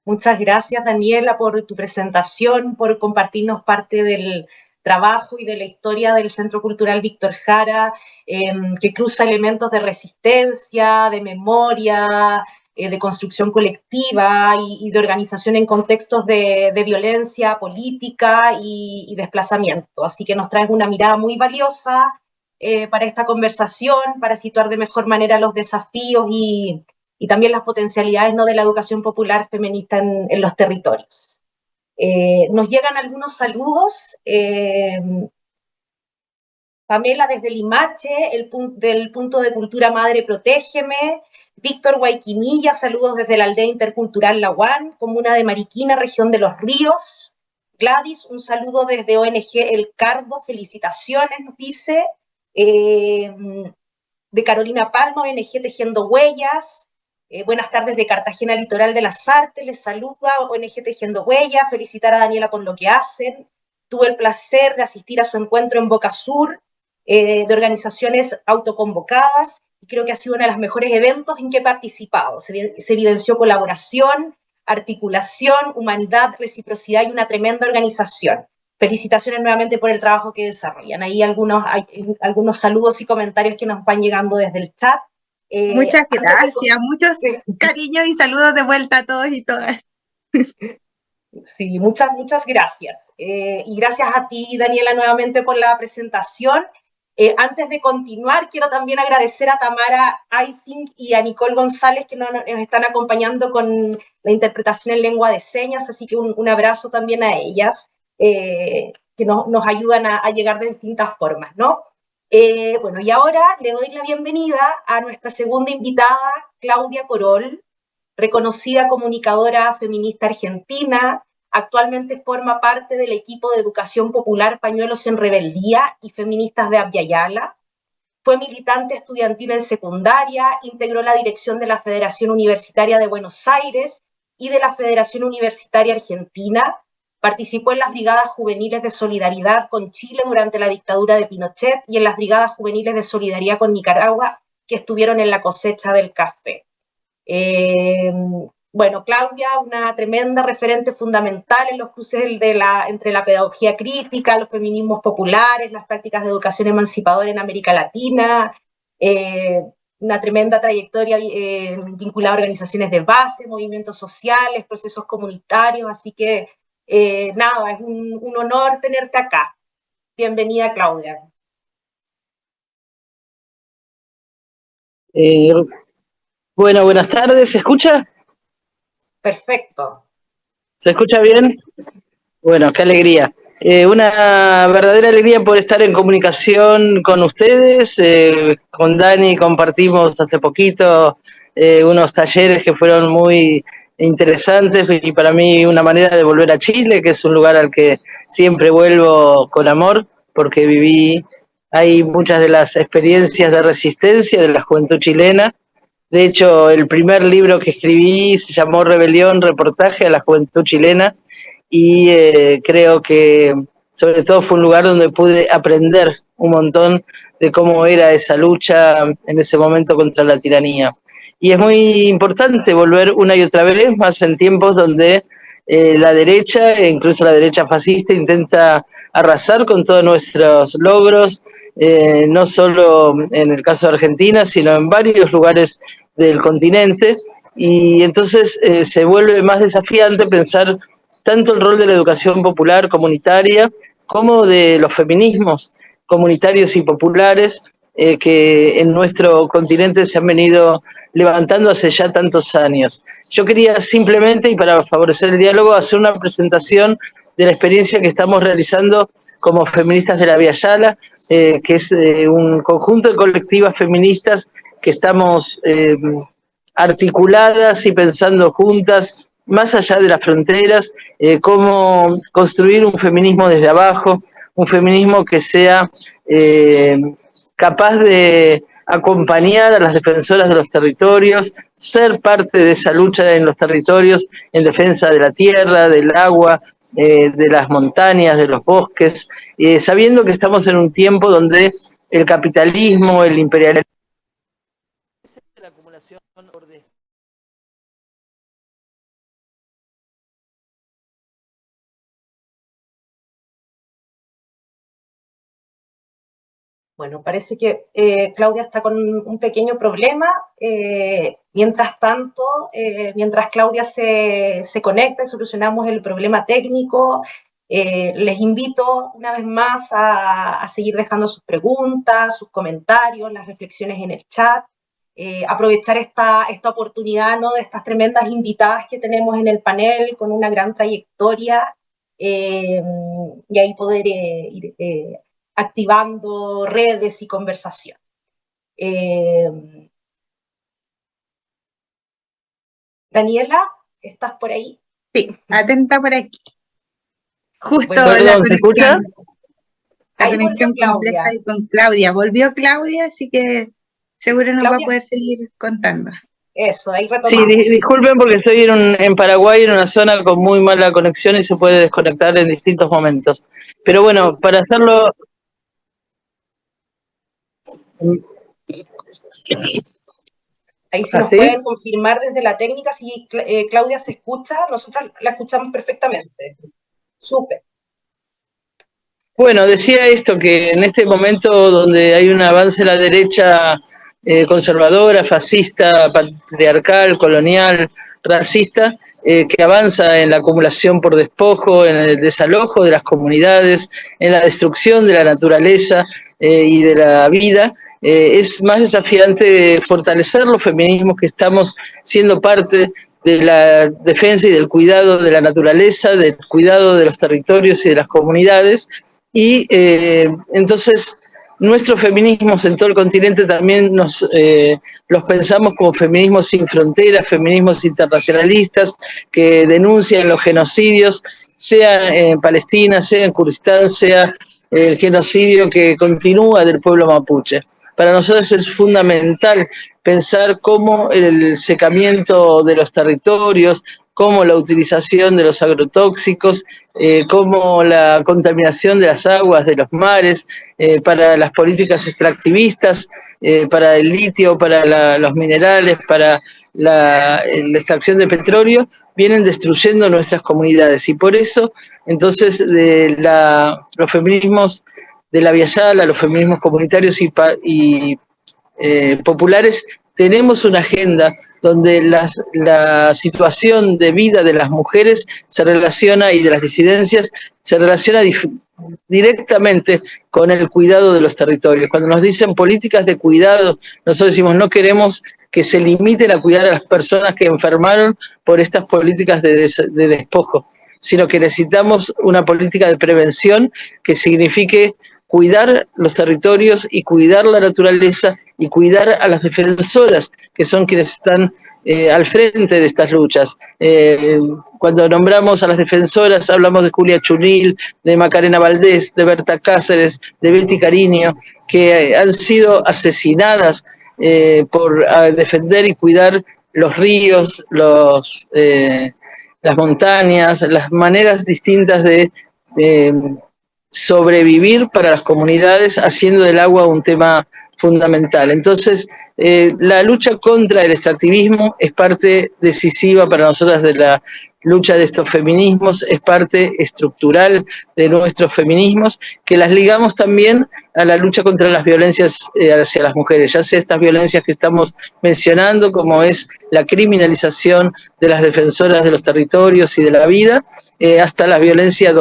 Muchas gracias, Daniela, por tu presentación, por compartirnos parte del trabajo y de la historia del Centro Cultural Víctor Jara, que cruza elementos de resistencia, de memoria, de construcción colectiva y de organización en contextos de violencia política y desplazamiento. Así que nos traes una mirada muy valiosa para esta conversación, para situar de mejor manera los desafíos y también las potencialidades, ¿no?, de la educación popular feminista en los territorios. Nos llegan algunos saludos. Pamela desde Limache, del punto de cultura Madre Protégeme. Víctor Guayquimilla, saludos desde la aldea intercultural Laguán, comuna de Mariquina, región de Los Ríos. Gladys, un saludo desde ONG El Cardo, felicitaciones, nos dice. De Carolina Palma, ONG Tejiendo Huellas. Buenas tardes de Cartagena, Litoral de las Artes, les saluda ONG Tejiendo Huellas, felicitar a Daniela por lo que hacen. Tuve el placer de asistir a su encuentro en Vocasur, de organizaciones autoconvocadas, y creo que ha sido uno de los mejores eventos en que he participado. Se evidenció colaboración, articulación, humanidad, reciprocidad y una tremenda organización. Felicitaciones nuevamente por el trabajo que desarrollan. Ahí hay algunos saludos y comentarios que nos van llegando desde el chat. Muchas gracias, muchos cariños y saludos de vuelta a todos y todas. Sí, muchas gracias. Y gracias a ti, Daniela, nuevamente por la presentación. Antes de continuar, quiero también agradecer a Tamara Eising y a Nicole González que nos están acompañando con la interpretación en lengua de señas, así que un abrazo también a ellas, que nos ayudan a llegar de distintas formas, ¿no? Bueno, y ahora le doy la bienvenida a nuestra segunda invitada, Claudia Corol, reconocida comunicadora feminista argentina. Actualmente forma parte del equipo de educación popular Pañuelos en Rebeldía y Feministas de Abya Yala. Fue militante estudiantil en secundaria, integró la dirección de la Federación Universitaria de Buenos Aires y de la Federación Universitaria Argentina. Participó en las Brigadas Juveniles de Solidaridad con Chile durante la dictadura de Pinochet y en las Brigadas Juveniles de Solidaridad con Nicaragua, que estuvieron en la cosecha del café. Bueno, Claudia, una tremenda referente fundamental en los cruces entre la pedagogía crítica, los feminismos populares, las prácticas de educación emancipadora en América Latina, una tremenda trayectoria vinculada a organizaciones de base, movimientos sociales, procesos comunitarios, así que nada, es un honor tenerte acá. Bienvenida, Claudia. Bueno, buenas tardes, ¿se escucha? Perfecto. ¿Se escucha bien? Bueno, qué alegría. Una verdadera alegría por estar en comunicación con ustedes. Con Dani compartimos hace poquito unos talleres que fueron muy interesantes y para mí una manera de volver a Chile, que es un lugar al que siempre vuelvo con amor, porque viví ahí muchas de las experiencias de resistencia de la juventud chilena. De hecho, el primer libro que escribí se llamó Rebelión, reportaje a la juventud chilena y creo que sobre todo fue un lugar donde pude aprender un montón de cómo era esa lucha en ese momento contra la tiranía. Y es muy importante volver una y otra vez, más en tiempos donde la derecha, e incluso la derecha fascista, intenta arrasar con todos nuestros logros, no solo en el caso de Argentina, sino en varios lugares del continente, y entonces se vuelve más desafiante pensar tanto el rol de la educación popular comunitaria como de los feminismos comunitarios y populares que en nuestro continente se han venido levantando hace ya tantos años. Yo quería simplemente, y para favorecer el diálogo, hacer una presentación de la experiencia que estamos realizando como feministas de la Abya Yala, que es un conjunto de colectivas feministas que estamos articuladas y pensando juntas, más allá de las fronteras, cómo construir un feminismo desde abajo, un feminismo que sea capaz de acompañar a las defensoras de los territorios, ser parte de esa lucha en los territorios en defensa de la tierra, del agua, de las montañas, de los bosques, sabiendo que estamos en un tiempo donde el capitalismo, el imperialismo, la acumulación de Bueno, parece que Claudia está con un pequeño problema. Mientras tanto, mientras Claudia se conecta y solucionamos el problema técnico, les invito una vez más a seguir dejando sus preguntas, sus comentarios, las reflexiones en el chat. Aprovechar esta oportunidad, ¿no?, de estas tremendas invitadas que tenemos en el panel con una gran trayectoria, y ahí poder ir activando redes y conversación. Daniela, ¿estás por ahí? Sí, atenta por aquí. Justo Bueno, la perdón, ¿se escucha? conexión, la Ahí conexión volvió compleja Claudia. y con Claudia. Volvió Claudia, así que seguro nos va a Claudia, poder seguir contando. eso, ahí Sí, retomamos. disculpen porque estoy en Paraguay, en una zona con muy mala conexión y se puede desconectar en distintos momentos. Pero bueno, para hacerlo Ahí si nos ¿Así? pueden confirmar desde la técnica si Claudia se escucha, nosotros la escuchamos perfectamente. Súper. Bueno, decía esto, que en este momento donde hay un avance en la derecha conservadora, fascista, patriarcal, colonial, racista, que avanza en la acumulación por despojo, en el desalojo de las comunidades, en la destrucción de la naturaleza y de la vida, es más desafiante fortalecer los feminismos que estamos siendo parte de la defensa y del cuidado de la naturaleza, del cuidado de los territorios y de las comunidades. Y entonces nuestros feminismos en todo el continente también los pensamos como feminismos sin fronteras, feminismos internacionalistas que denuncian los genocidios, sea en Palestina, sea en Kurdistán, sea el genocidio que continúa del pueblo mapuche. Para nosotros es fundamental pensar cómo el secamiento de los territorios, cómo la utilización de los agrotóxicos, cómo la contaminación de las aguas, de los mares, para las políticas extractivistas, para el litio, para los minerales, para la extracción de petróleo, vienen destruyendo nuestras comunidades. Y por eso, entonces, los feminismos de la Via Yala, los feminismos comunitarios y populares, tenemos una agenda donde la situación de vida de las mujeres se relaciona y de las disidencias se relaciona directamente con el cuidado de los territorios. Cuando nos dicen políticas de cuidado, nosotros decimos no queremos que se limiten a cuidar a las personas que enfermaron por estas políticas de despojo, sino que necesitamos una política de prevención que signifique cuidar los territorios y cuidar la naturaleza y cuidar a las defensoras, que son quienes están al frente de estas luchas. Cuando nombramos a las defensoras, hablamos de Julia Chunil, de Macarena Valdés, de Berta Cáceres, de Betty Cariño, que han sido asesinadas por defender y cuidar los ríos, las montañas, las maneras distintas de sobrevivir para las comunidades, haciendo del agua un tema fundamental. Entonces, la lucha contra el extractivismo es parte decisiva para nosotras de la lucha de estos feminismos, es parte estructural de nuestros feminismos, que las ligamos también a la lucha contra las violencias hacia las mujeres, ya sea estas violencias que estamos mencionando, como es la criminalización de las defensoras de los territorios y de la vida, hasta la violencia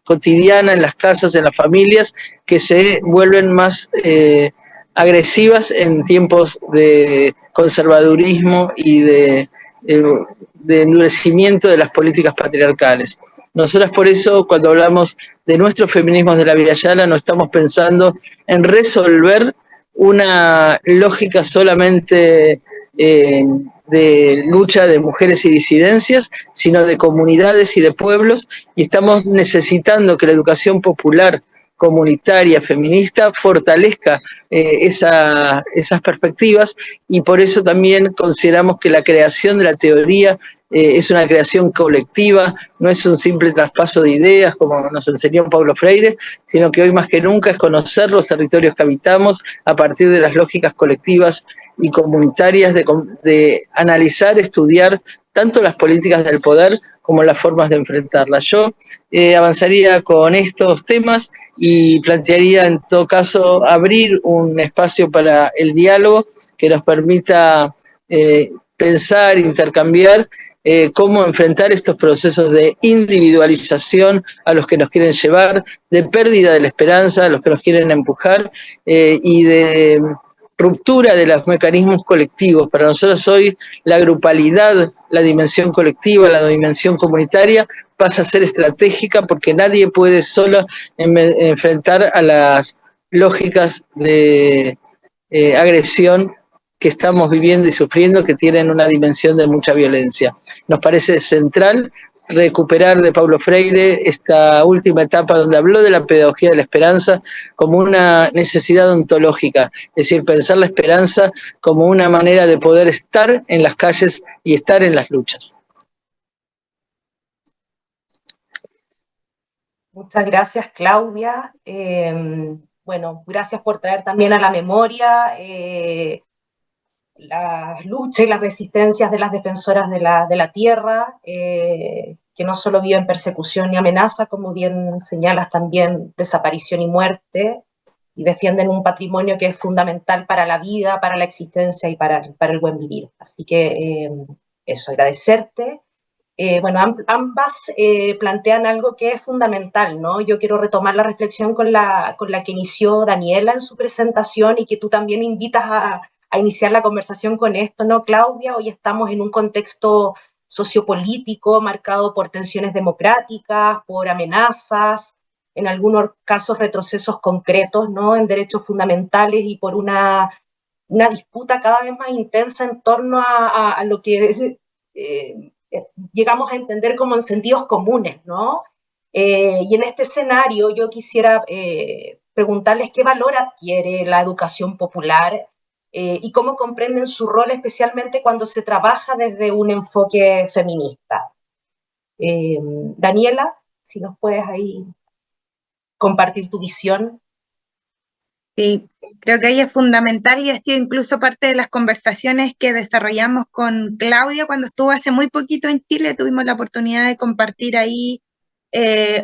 cotidiana en las casas, en las familias, que se vuelven más agresivas en tiempos de conservadurismo y de endurecimiento de las políticas patriarcales. Nosotras por eso, cuando hablamos de nuestros feminismos de la Via Yala, no estamos pensando en resolver una lógica solamente de lucha de mujeres y disidencias, sino de comunidades y de pueblos, y estamos necesitando que la educación popular, comunitaria, feminista, fortalezca esas perspectivas, y por eso también consideramos que la creación de la teoría es una creación colectiva, no es un simple traspaso de ideas como nos enseñó Paulo Freire, sino que hoy más que nunca es conocer los territorios que habitamos a partir de las lógicas colectivas y comunitarias de analizar, estudiar tanto las políticas del poder como las formas de enfrentarlas. Yo avanzaría con estos temas y plantearía en todo caso abrir un espacio para el diálogo que nos permita pensar, intercambiar cómo enfrentar estos procesos de individualización a los que nos quieren llevar, de pérdida de la esperanza a los que nos quieren empujar y de ruptura de los mecanismos colectivos. Para nosotros hoy la grupalidad, la dimensión colectiva, la dimensión comunitaria pasa a ser estratégica porque nadie puede solo enfrentar a las lógicas de agresión que estamos viviendo y sufriendo, que tienen una dimensión de mucha violencia. Nos parece central recuperar de Paulo Freire esta última etapa donde habló de la pedagogía de la esperanza como una necesidad ontológica, es decir, pensar la esperanza como una manera de poder estar en las calles y estar en las luchas. Muchas gracias, Claudia. Bueno, gracias por traer también a la memoria las luchas y las resistencias de las defensoras de la tierra, que no solo viven persecución y amenaza, como bien señalas también, desaparición y muerte, y defienden un patrimonio que es fundamental para la vida, para la existencia y para el buen vivir. Así que eso, agradecerte. Bueno, ambas plantean algo que es fundamental, ¿no? Yo quiero retomar la reflexión con la que inició Daniela en su presentación y que tú también invitas a iniciar la conversación con esto, ¿no, Claudia? Hoy estamos en un contexto sociopolítico marcado por tensiones democráticas, por amenazas, en algunos casos retrocesos concretos, ¿no? En derechos fundamentales y por una disputa cada vez más intensa en torno a lo que es, llegamos a entender como en sentidos comunes, ¿no? Y en este escenario yo quisiera preguntarles qué valor adquiere la educación popular y cómo comprenden su rol, especialmente cuando se trabaja desde un enfoque feminista. Daniela, si nos puedes ahí compartir tu visión. Sí, creo que ahí es fundamental y ha sido incluso parte de las conversaciones que desarrollamos con Claudia cuando estuvo hace muy poquito en Chile. Tuvimos la oportunidad de compartir ahí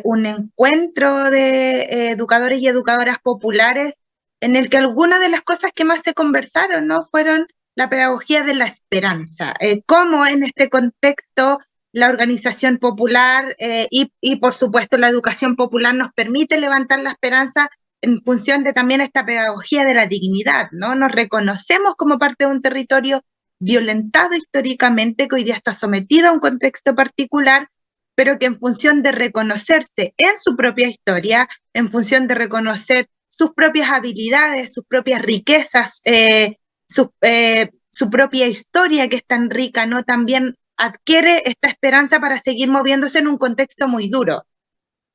un encuentro de educadores y educadoras populares en el que algunas de las cosas que más se conversaron, ¿no? Fueron la pedagogía de la esperanza, cómo en este contexto la organización popular y por supuesto la educación popular nos permite levantar la esperanza en función de también esta pedagogía de la dignidad, ¿no? Nos reconocemos como parte de un territorio violentado históricamente, que hoy día está sometido a un contexto particular, pero que en función de reconocerse en su propia historia, en función de reconocer sus propias habilidades, sus propias riquezas, su propia historia que es tan rica, ¿no? También adquiere esta esperanza para seguir moviéndose en un contexto muy duro.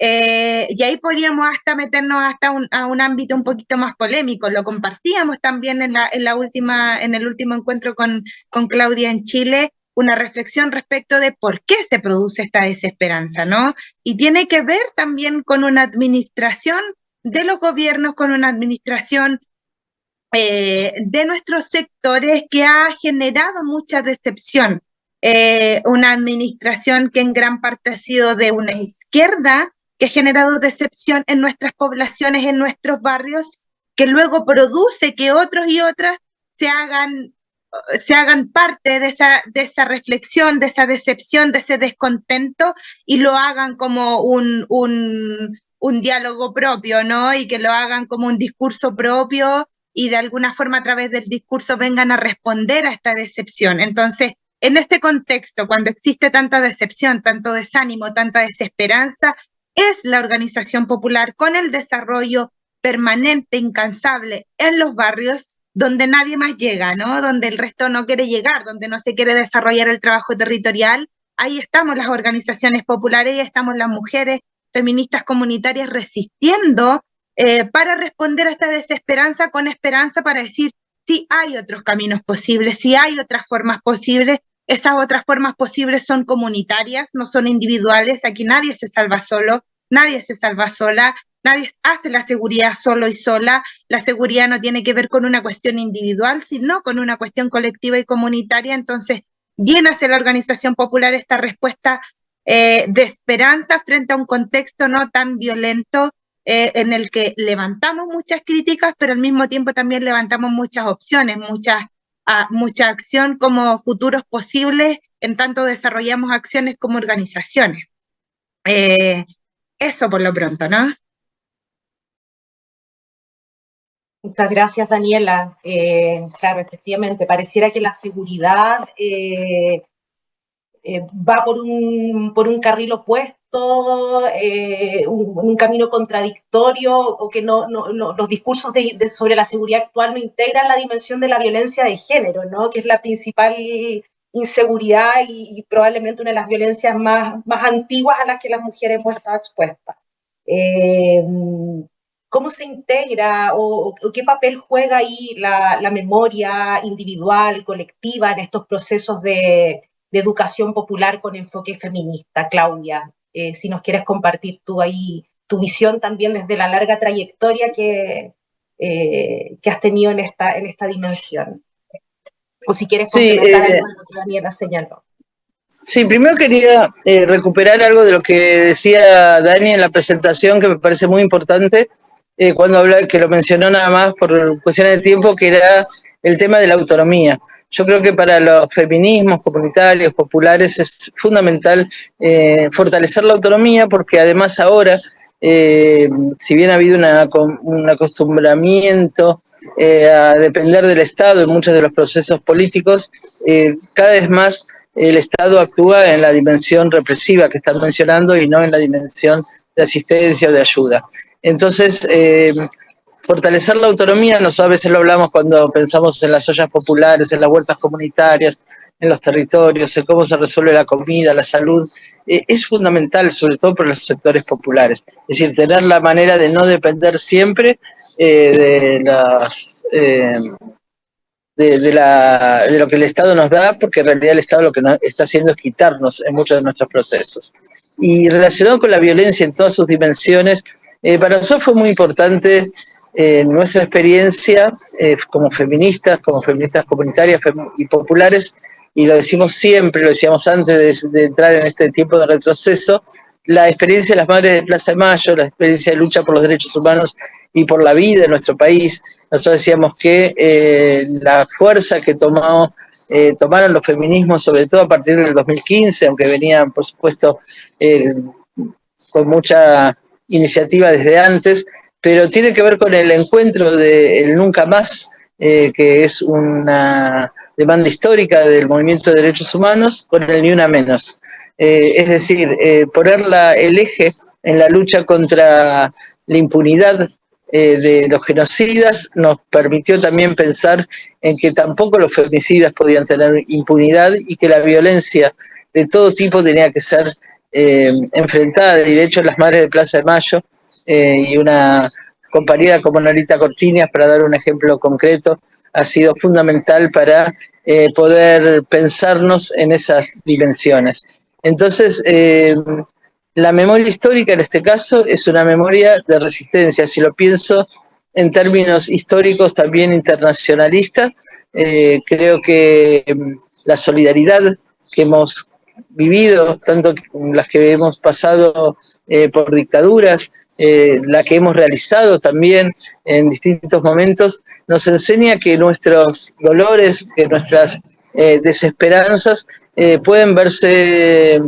Y ahí podríamos hasta meternos hasta a un ámbito un poquito más polémico. Lo compartíamos también en el último encuentro con Claudia en Chile, una reflexión respecto de por qué se produce esta desesperanza, ¿no? Y tiene que ver también con una administración de los gobiernos, con una administración de nuestros sectores que ha generado mucha decepción. Una administración que en gran parte ha sido de una izquierda, que ha generado decepción en nuestras poblaciones, en nuestros barrios, que luego produce que otros y otras se hagan, se hagan parte de esa reflexión, de esa decepción, de ese descontento y lo hagan como un diálogo propio, ¿no? Y que lo hagan como un discurso propio y de alguna forma a través del discurso vengan a responder a esta decepción. Entonces, en este contexto, cuando existe tanta decepción, tanto desánimo, tanta desesperanza, es la organización popular con el desarrollo permanente, incansable en los barrios donde nadie más llega, ¿no? Donde el resto no quiere llegar, donde no se quiere desarrollar el trabajo territorial. Ahí estamos las organizaciones populares, ahí estamos las mujeres feministas comunitarias resistiendo para responder a esta desesperanza con esperanza para decir, sí hay otros caminos posibles, sí hay otras formas posibles, esas otras formas posibles son comunitarias, no son individuales, aquí nadie se salva solo, nadie se salva sola, nadie hace la seguridad solo y sola, la seguridad no tiene que ver con una cuestión individual, sino con una cuestión colectiva y comunitaria, entonces viene hacia la organización popular esta respuesta de esperanza frente a un contexto no tan violento en el que levantamos muchas críticas, pero al mismo tiempo también levantamos muchas opciones, mucha acción como futuros posibles, en tanto desarrollamos acciones como organizaciones. Eso por lo pronto, ¿no? Muchas gracias, Daniela. Claro, efectivamente, pareciera que la seguridad va por un carril opuesto, un camino contradictorio, o que los discursos sobre la seguridad actual no integran la dimensión de la violencia de género, ¿no? Que es la principal inseguridad y probablemente una de las violencias más antiguas a las que las mujeres hemos estado expuestas. Eh, ¿Cómo se integra o qué papel juega ahí la memoria individual, colectiva en estos procesos de educación popular con enfoque feminista? Claudia, si nos quieres compartir tú ahí tu visión también desde la larga trayectoria que has tenido en esta dimensión. O si quieres Sí, complementar algo de lo que Daniela señaló. sí, primero quería recuperar algo de lo que decía Dani en la presentación, que me parece muy importante, cuando habla, que lo mencionó nada más por cuestiones de tiempo, que era el tema de la autonomía. Yo creo que para los feminismos comunitarios, populares, es fundamental fortalecer la autonomía, porque además ahora, si bien ha habido un acostumbramiento a depender del Estado en muchos de los procesos políticos, cada vez más el Estado actúa en la dimensión represiva que están mencionando y no en la dimensión de asistencia o de ayuda. Entonces, fortalecer la autonomía, nosotros a veces lo hablamos cuando pensamos en las ollas populares, en las huertas comunitarias, en los territorios, en cómo se resuelve la comida, la salud, es fundamental, sobre todo para los sectores populares. Es decir, tener la manera de no depender siempre de las... de lo que el Estado nos da, porque en realidad el Estado lo que nos está haciendo es quitarnos en muchos de nuestros procesos. Y relacionado con la violencia en todas sus dimensiones, para nosotros fue muy importante nuestra experiencia como feministas comunitarias y populares, y lo decimos siempre, lo decíamos antes de entrar en este tiempo de retroceso, la experiencia de las Madres de Plaza de Mayo, la experiencia de lucha por los derechos humanos y por la vida en nuestro país. Nosotros decíamos que la fuerza que tomaron los feminismos, sobre todo a partir del 2015, aunque venían, por supuesto, con mucha iniciativa desde antes, pero tiene que ver con el encuentro del Nunca Más, que es una demanda histórica del movimiento de derechos humanos, con el Ni Una Menos. Es decir, poner el eje en la lucha contra la impunidad de los genocidas nos permitió también pensar en que tampoco los femicidas podían tener impunidad y que la violencia de todo tipo tenía que ser enfrentada, y de hecho las Madres de Plaza de Mayo y una compañera como Norita Cortiñas, para dar un ejemplo concreto, ha sido fundamental para poder pensarnos en esas dimensiones. Entonces, la memoria histórica en este caso es una memoria de resistencia. Si lo pienso en términos históricos también internacionalistas, creo que la solidaridad que hemos vivido, tanto las que hemos pasado por dictaduras, la que hemos realizado también en distintos momentos, nos enseña que nuestros dolores, que nuestras desesperanzas pueden verse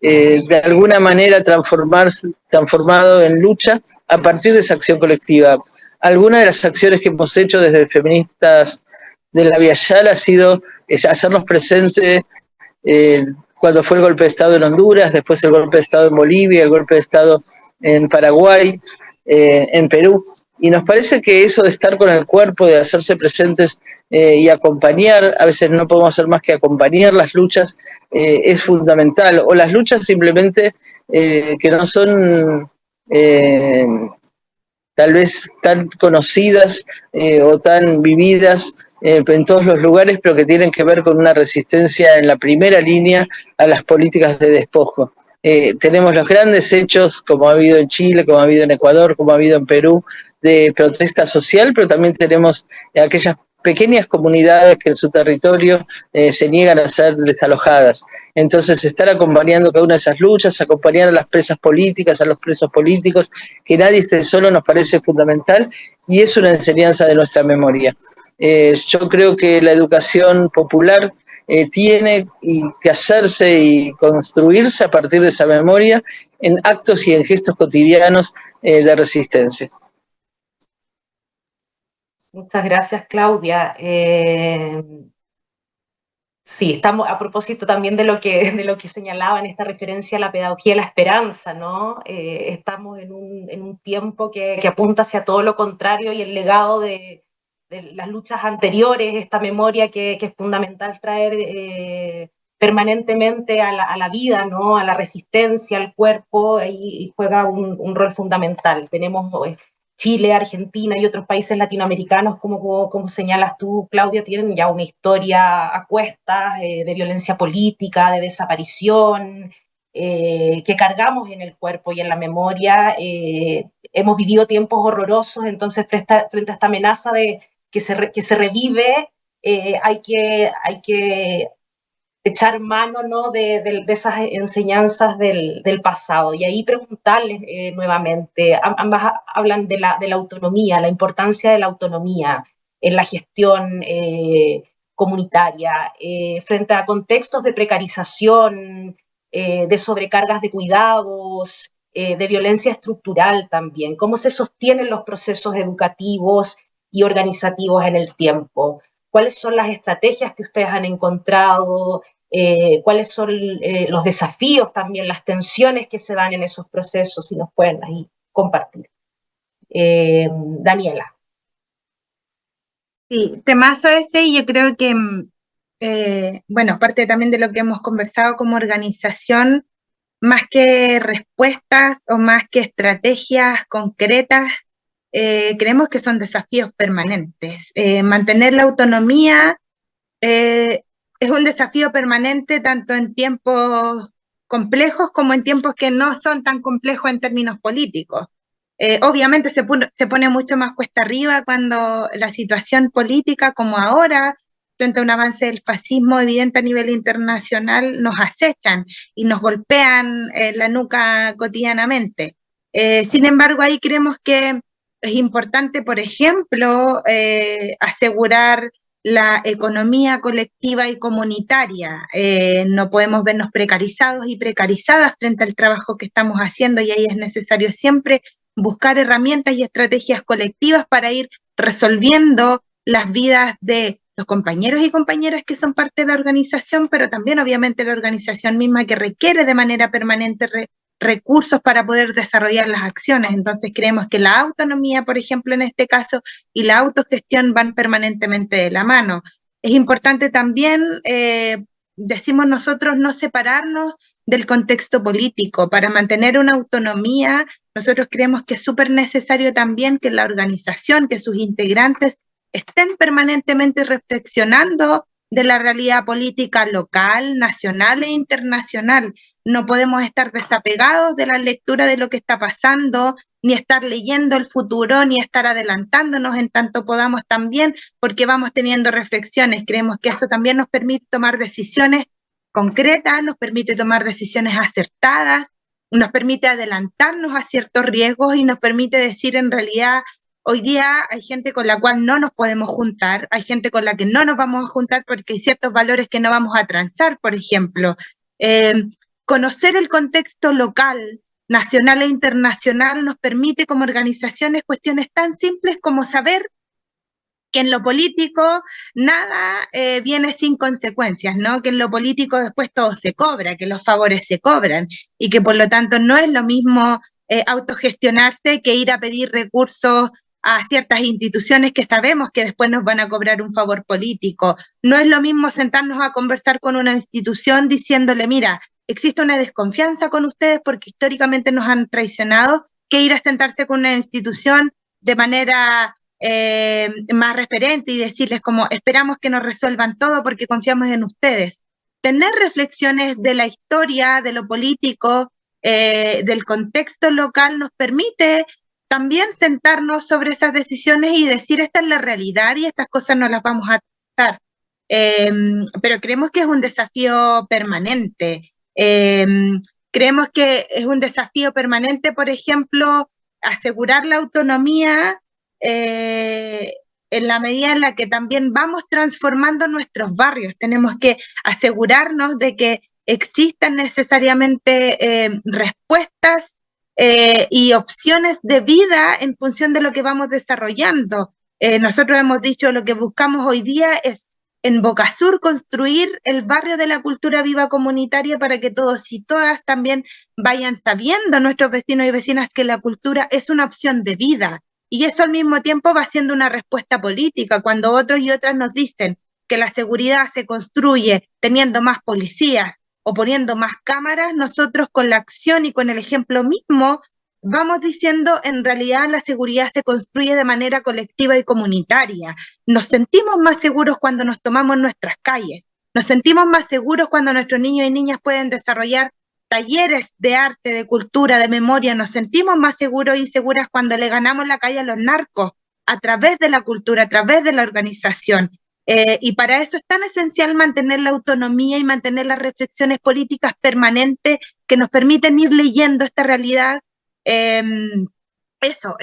de alguna manera transformado en lucha a partir de esa acción colectiva. Algunas de las acciones que hemos hecho desde Feministas de la Vía Yala ha sido hacernos presentes cuando fue el golpe de Estado en Honduras, después el golpe de Estado en Bolivia, el golpe de Estado en Paraguay, en Perú. Y nos parece que eso de estar con el cuerpo, de hacerse presentes y acompañar, a veces no podemos hacer más que acompañar las luchas, es fundamental. O las luchas simplemente que no son tal vez tan conocidas o tan vividas en todos los lugares, pero que tienen que ver con una resistencia en la primera línea a las políticas de despojo. Tenemos los grandes hechos, como ha habido en Chile, como ha habido en Ecuador, como ha habido en Perú, de protesta social, pero también tenemos aquellas pequeñas comunidades que en su territorio se niegan a ser desalojadas. Entonces, estar acompañando cada una de esas luchas, acompañar a las presas políticas, a los presos políticos, que nadie esté solo, nos parece fundamental y es una enseñanza de nuestra memoria. Yo creo que la educación popular tiene que hacerse y construirse a partir de esa memoria en actos y en gestos cotidianos de resistencia. Muchas gracias, Claudia. Sí, estamos a propósito también de lo que señalaba en esta referencia a la pedagogía de la esperanza, ¿no? Estamos en un tiempo que apunta hacia todo lo contrario y el legado de las luchas anteriores, esta memoria que es fundamental traer permanentemente a la vida, ¿no? A la resistencia, al cuerpo, y juega un rol fundamental. Tenemos Chile, Argentina y otros países latinoamericanos, como señalas tú, Claudia, tienen ya una historia a cuestas de violencia política, de desaparición, que cargamos en el cuerpo y en la memoria. Hemos vivido tiempos horrorosos, entonces frente a esta amenaza de que se revive, hay que echar mano, ¿no?, de esas enseñanzas del pasado. Y ahí preguntarles nuevamente, ambas hablan de la autonomía, la importancia de la autonomía en la gestión comunitaria, frente a contextos de precarización, de sobrecargas de cuidados, de violencia estructural también, cómo se sostienen los procesos educativos y organizativos en el tiempo, cuáles son las estrategias que ustedes han encontrado, cuáles son los desafíos también, las tensiones que se dan en esos procesos, si nos pueden ahí compartir. Daniela. Sí, temazo ese, y yo creo que, bueno, parte también de lo que hemos conversado como organización, más que respuestas o más que estrategias concretas, creemos que son desafíos permanentes. Mantener la autonomía es un desafío permanente tanto en tiempos complejos como en tiempos que no son tan complejos en términos políticos. Obviamente se pone mucho más cuesta arriba cuando la situación política, como ahora, frente a un avance del fascismo evidente a nivel internacional, nos acechan y nos golpean la nuca cotidianamente. Sin embargo, ahí creemos que es importante, por ejemplo, asegurar la economía colectiva y comunitaria. No podemos vernos precarizados y precarizadas frente al trabajo que estamos haciendo, y ahí es necesario siempre buscar herramientas y estrategias colectivas para ir resolviendo las vidas de los compañeros y compañeras que son parte de la organización, pero también obviamente la organización misma, que requiere de manera permanente recursos para poder desarrollar las acciones. Entonces creemos que la autonomía, por ejemplo, en este caso, y la autogestión van permanentemente de la mano. Es importante también, decimos nosotros, no separarnos del contexto político. Para mantener una autonomía, nosotros creemos que es súper necesario también que la organización, que sus integrantes estén permanentemente reflexionando de la realidad política local, nacional e internacional. No podemos estar desapegados de la lectura de lo que está pasando, ni estar leyendo el futuro, ni estar adelantándonos en tanto podamos también, porque vamos teniendo reflexiones. Creemos que eso también nos permite tomar decisiones concretas, nos permite tomar decisiones acertadas, nos permite adelantarnos a ciertos riesgos y nos permite decir, en realidad, hoy día hay gente con la cual no nos podemos juntar, hay gente con la que no nos vamos a juntar porque hay ciertos valores que no vamos a transar, por ejemplo. Conocer el contexto local, nacional e internacional nos permite como organizaciones cuestiones tan simples como saber que en lo político nada viene sin consecuencias, ¿no? Que en lo político después todo se cobra, que los favores se cobran, y que por lo tanto no es lo mismo autogestionarse que ir a pedir recursos a ciertas instituciones que sabemos que después nos van a cobrar un favor político. No es lo mismo sentarnos a conversar con una institución diciéndole, mira, existe una desconfianza con ustedes porque históricamente nos han traicionado, que ir a sentarse con una institución de manera más referente y decirles como esperamos que nos resuelvan todo porque confiamos en ustedes. Tener reflexiones de la historia, de lo político, del contexto local nos permite también sentarnos sobre esas decisiones y decir esta es la realidad y estas cosas no las vamos a tratar. Pero creemos que es un desafío permanente. Creemos que es un desafío permanente, por ejemplo, asegurar la autonomía en la medida en la que también vamos transformando nuestros barrios. Tenemos que asegurarnos de que existan necesariamente respuestas y opciones de vida en función de lo que vamos desarrollando. Nosotros hemos dicho lo que buscamos hoy día es en Boca Sur construir el barrio de la cultura viva comunitaria para que todos y todas también vayan sabiendo, nuestros vecinos y vecinas, que la cultura es una opción de vida. Y eso al mismo tiempo va siendo una respuesta política. Cuando otros y otras nos dicen que la seguridad se construye teniendo más policías o poniendo más cámaras, nosotros con la acción y con el ejemplo mismo vamos diciendo en realidad la seguridad se construye de manera colectiva y comunitaria. Nos sentimos más seguros cuando nos tomamos nuestras calles. Nos sentimos más seguros cuando nuestros niños y niñas pueden desarrollar talleres de arte, de cultura, de memoria. Nos sentimos más seguros y seguras cuando le ganamos la calle a los narcos a través de la cultura, a través de la organización. Y para eso es tan esencial mantener la autonomía y mantener las reflexiones políticas permanentes que nos permiten ir leyendo esta realidad. Eso,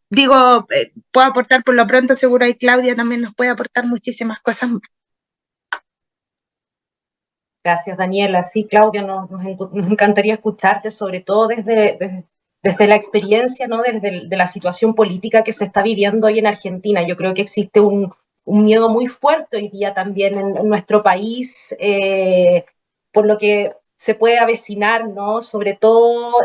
digo, puedo aportar por lo pronto, seguro ahí Claudia también nos puede aportar muchísimas cosas más. Gracias, Daniela. Sí, Claudia, nos encantaría escucharte, sobre todo desde la experiencia, ¿no? De la situación política que se está viviendo hoy en Argentina. Yo creo que existe un miedo muy fuerte hoy día también en nuestro país, por lo que se puede avecinar, ¿no? Sobre todo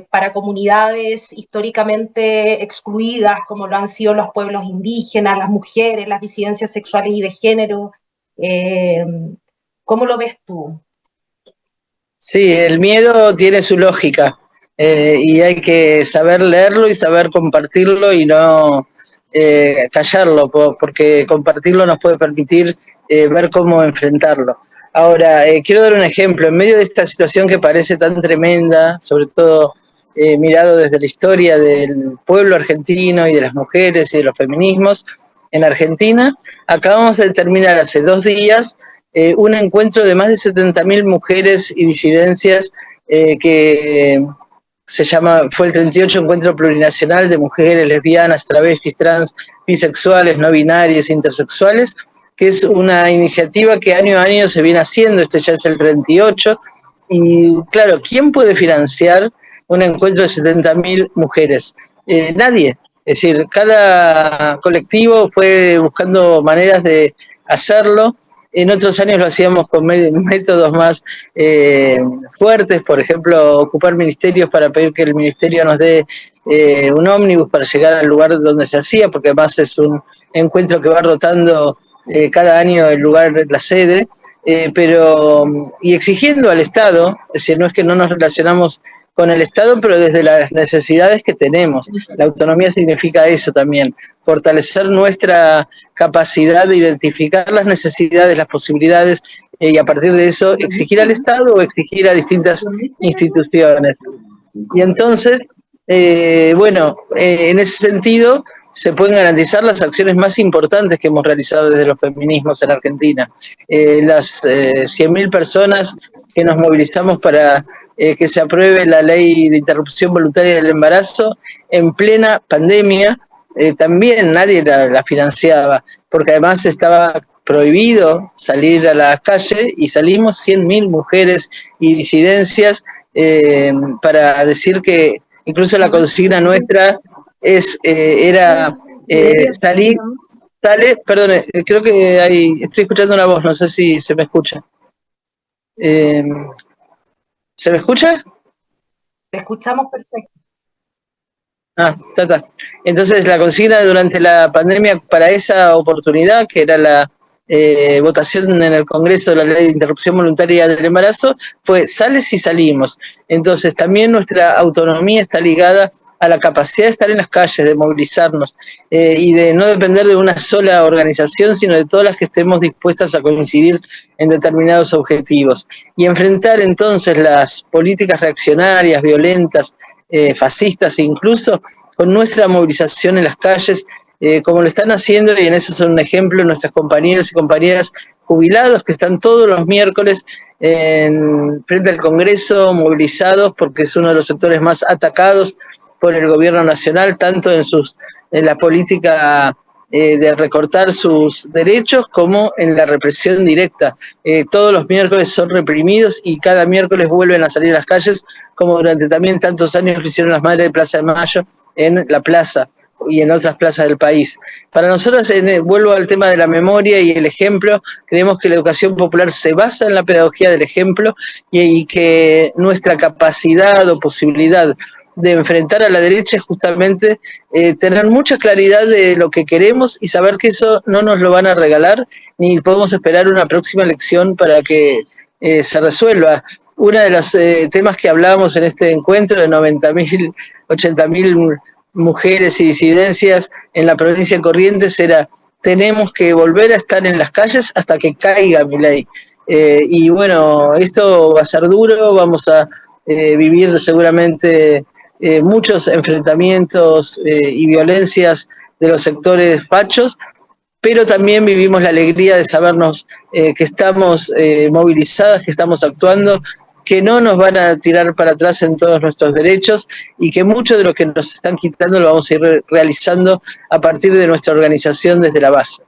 para comunidades históricamente excluidas, como lo han sido los pueblos indígenas, las mujeres, las disidencias sexuales y de género. Eh, ¿Cómo lo ves tú? Sí, el miedo tiene su lógica y hay que saber leerlo y saber compartirlo y no callarlo, porque compartirlo nos puede permitir ver cómo enfrentarlo. Ahora, quiero dar un ejemplo. En medio de esta situación que parece tan tremenda, sobre todo mirado desde la historia del pueblo argentino y de las mujeres y de los feminismos en Argentina, acabamos de terminar hace 2 días un encuentro de más de 70.000 mujeres y disidencias que fue el 38 Encuentro Plurinacional de Mujeres, Lesbianas, Travestis, Trans, Bisexuales, No Binarias, Intersexuales, que es una iniciativa que año a año se viene haciendo, este ya es el 38, y claro, ¿quién puede financiar un encuentro de 70.000 mujeres? Nadie. Es decir, cada colectivo fue buscando maneras de hacerlo. En otros años lo hacíamos con métodos más fuertes, por ejemplo, ocupar ministerios para pedir que el ministerio nos dé un ómnibus para llegar al lugar donde se hacía, porque además es un encuentro que va rotando cada año el lugar, la sede, y exigiendo al Estado, es decir, no es que no nos relacionamos con el Estado, pero desde las necesidades que tenemos. La autonomía significa eso también, fortalecer nuestra capacidad de identificar las necesidades, las posibilidades, y a partir de eso exigir al Estado o exigir a distintas instituciones. Y entonces, en ese sentido, se pueden garantizar las acciones más importantes que hemos realizado desde los feminismos en Argentina. Las 100.000 personas que nos movilizamos para que se apruebe la ley de interrupción voluntaria del embarazo en plena pandemia, también nadie la financiaba, porque además estaba prohibido salir a las calles y salimos 100.000 mujeres y disidencias para decir que incluso la consigna nuestra era salir, perdón, creo que estoy escuchando una voz, no sé si se me escucha. ¿Se me escucha? Te escuchamos perfecto. Está. Entonces la consigna durante la pandemia para esa oportunidad, que era la votación en el Congreso de la Ley de Interrupción Voluntaria del Embarazo, fue sales y salimos. Entonces también nuestra autonomía está ligada a la capacidad de estar en las calles, de movilizarnos y de no depender de una sola organización, sino de todas las que estemos dispuestas a coincidir en determinados objetivos. Y enfrentar entonces las políticas reaccionarias, violentas, fascistas incluso, con nuestra movilización en las calles, como lo están haciendo, y en eso son un ejemplo nuestras compañeros y compañeras jubilados que están todos los miércoles frente al Congreso movilizados, porque es uno de los sectores más atacados por el gobierno nacional, tanto en la política de recortar sus derechos como en la represión directa. Todos los miércoles son reprimidos y cada miércoles vuelven a salir a las calles, como durante también tantos años lo hicieron las Madres de Plaza de Mayo en la plaza y en otras plazas del país. Para nosotros, vuelvo al tema de la memoria y el ejemplo, creemos que la educación popular se basa en la pedagogía del ejemplo y que nuestra capacidad o posibilidad de enfrentar a la derecha es justamente tener mucha claridad de lo que queremos y saber que eso no nos lo van a regalar, ni podemos esperar una próxima elección para que se resuelva. Uno de los temas que hablábamos en este encuentro de 90.000, 80.000 mujeres y disidencias en la provincia de Corrientes era: tenemos que volver a estar en las calles hasta que caiga Milei. Y bueno, esto va a ser duro, vamos a vivir seguramente muchos enfrentamientos y violencias de los sectores fachos, pero también vivimos la alegría de sabernos que estamos movilizadas, que estamos actuando, que no nos van a tirar para atrás en todos nuestros derechos y que mucho de lo que nos están quitando lo vamos a ir realizando a partir de nuestra organización desde la base.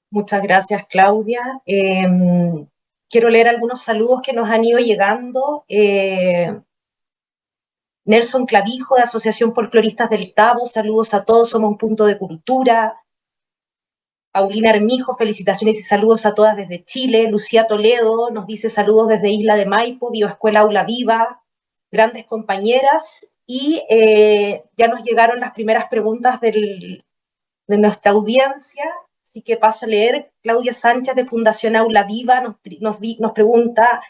Muchas gracias, Claudia. Quiero leer algunos saludos que nos han ido llegando. Nelson Clavijo, de Asociación Folcloristas del Tabo, saludos a todos, somos un punto de cultura. Paulina Armijo, felicitaciones y saludos a todas desde Chile. Lucía Toledo nos dice saludos desde Isla de Maipo, Bioescuela Aula Viva, grandes compañeras. Y ya nos llegaron las primeras preguntas de nuestra audiencia, así que paso a leer. Claudia Sánchez, de Fundación Aula Viva, nos pregunta,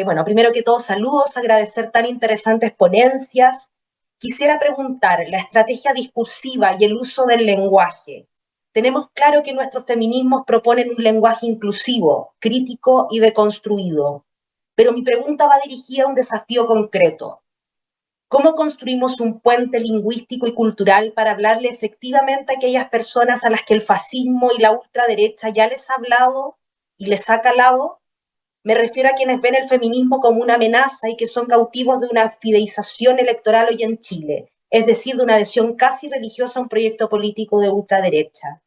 bueno, primero que todo, saludos, agradecer tan interesantes ponencias. Quisiera preguntar, la estrategia discursiva y el uso del lenguaje. Tenemos claro que nuestros feminismos proponen un lenguaje inclusivo, crítico y deconstruido, pero mi pregunta va dirigida a un desafío concreto. ¿Cómo construimos un puente lingüístico y cultural para hablarle efectivamente a aquellas personas a las que el fascismo y la ultraderecha ya les ha hablado y les ha calado? Me refiero a quienes ven el feminismo como una amenaza y que son cautivos de una fideización electoral hoy en Chile, es decir, de una adhesión casi religiosa a un proyecto político de ultraderecha.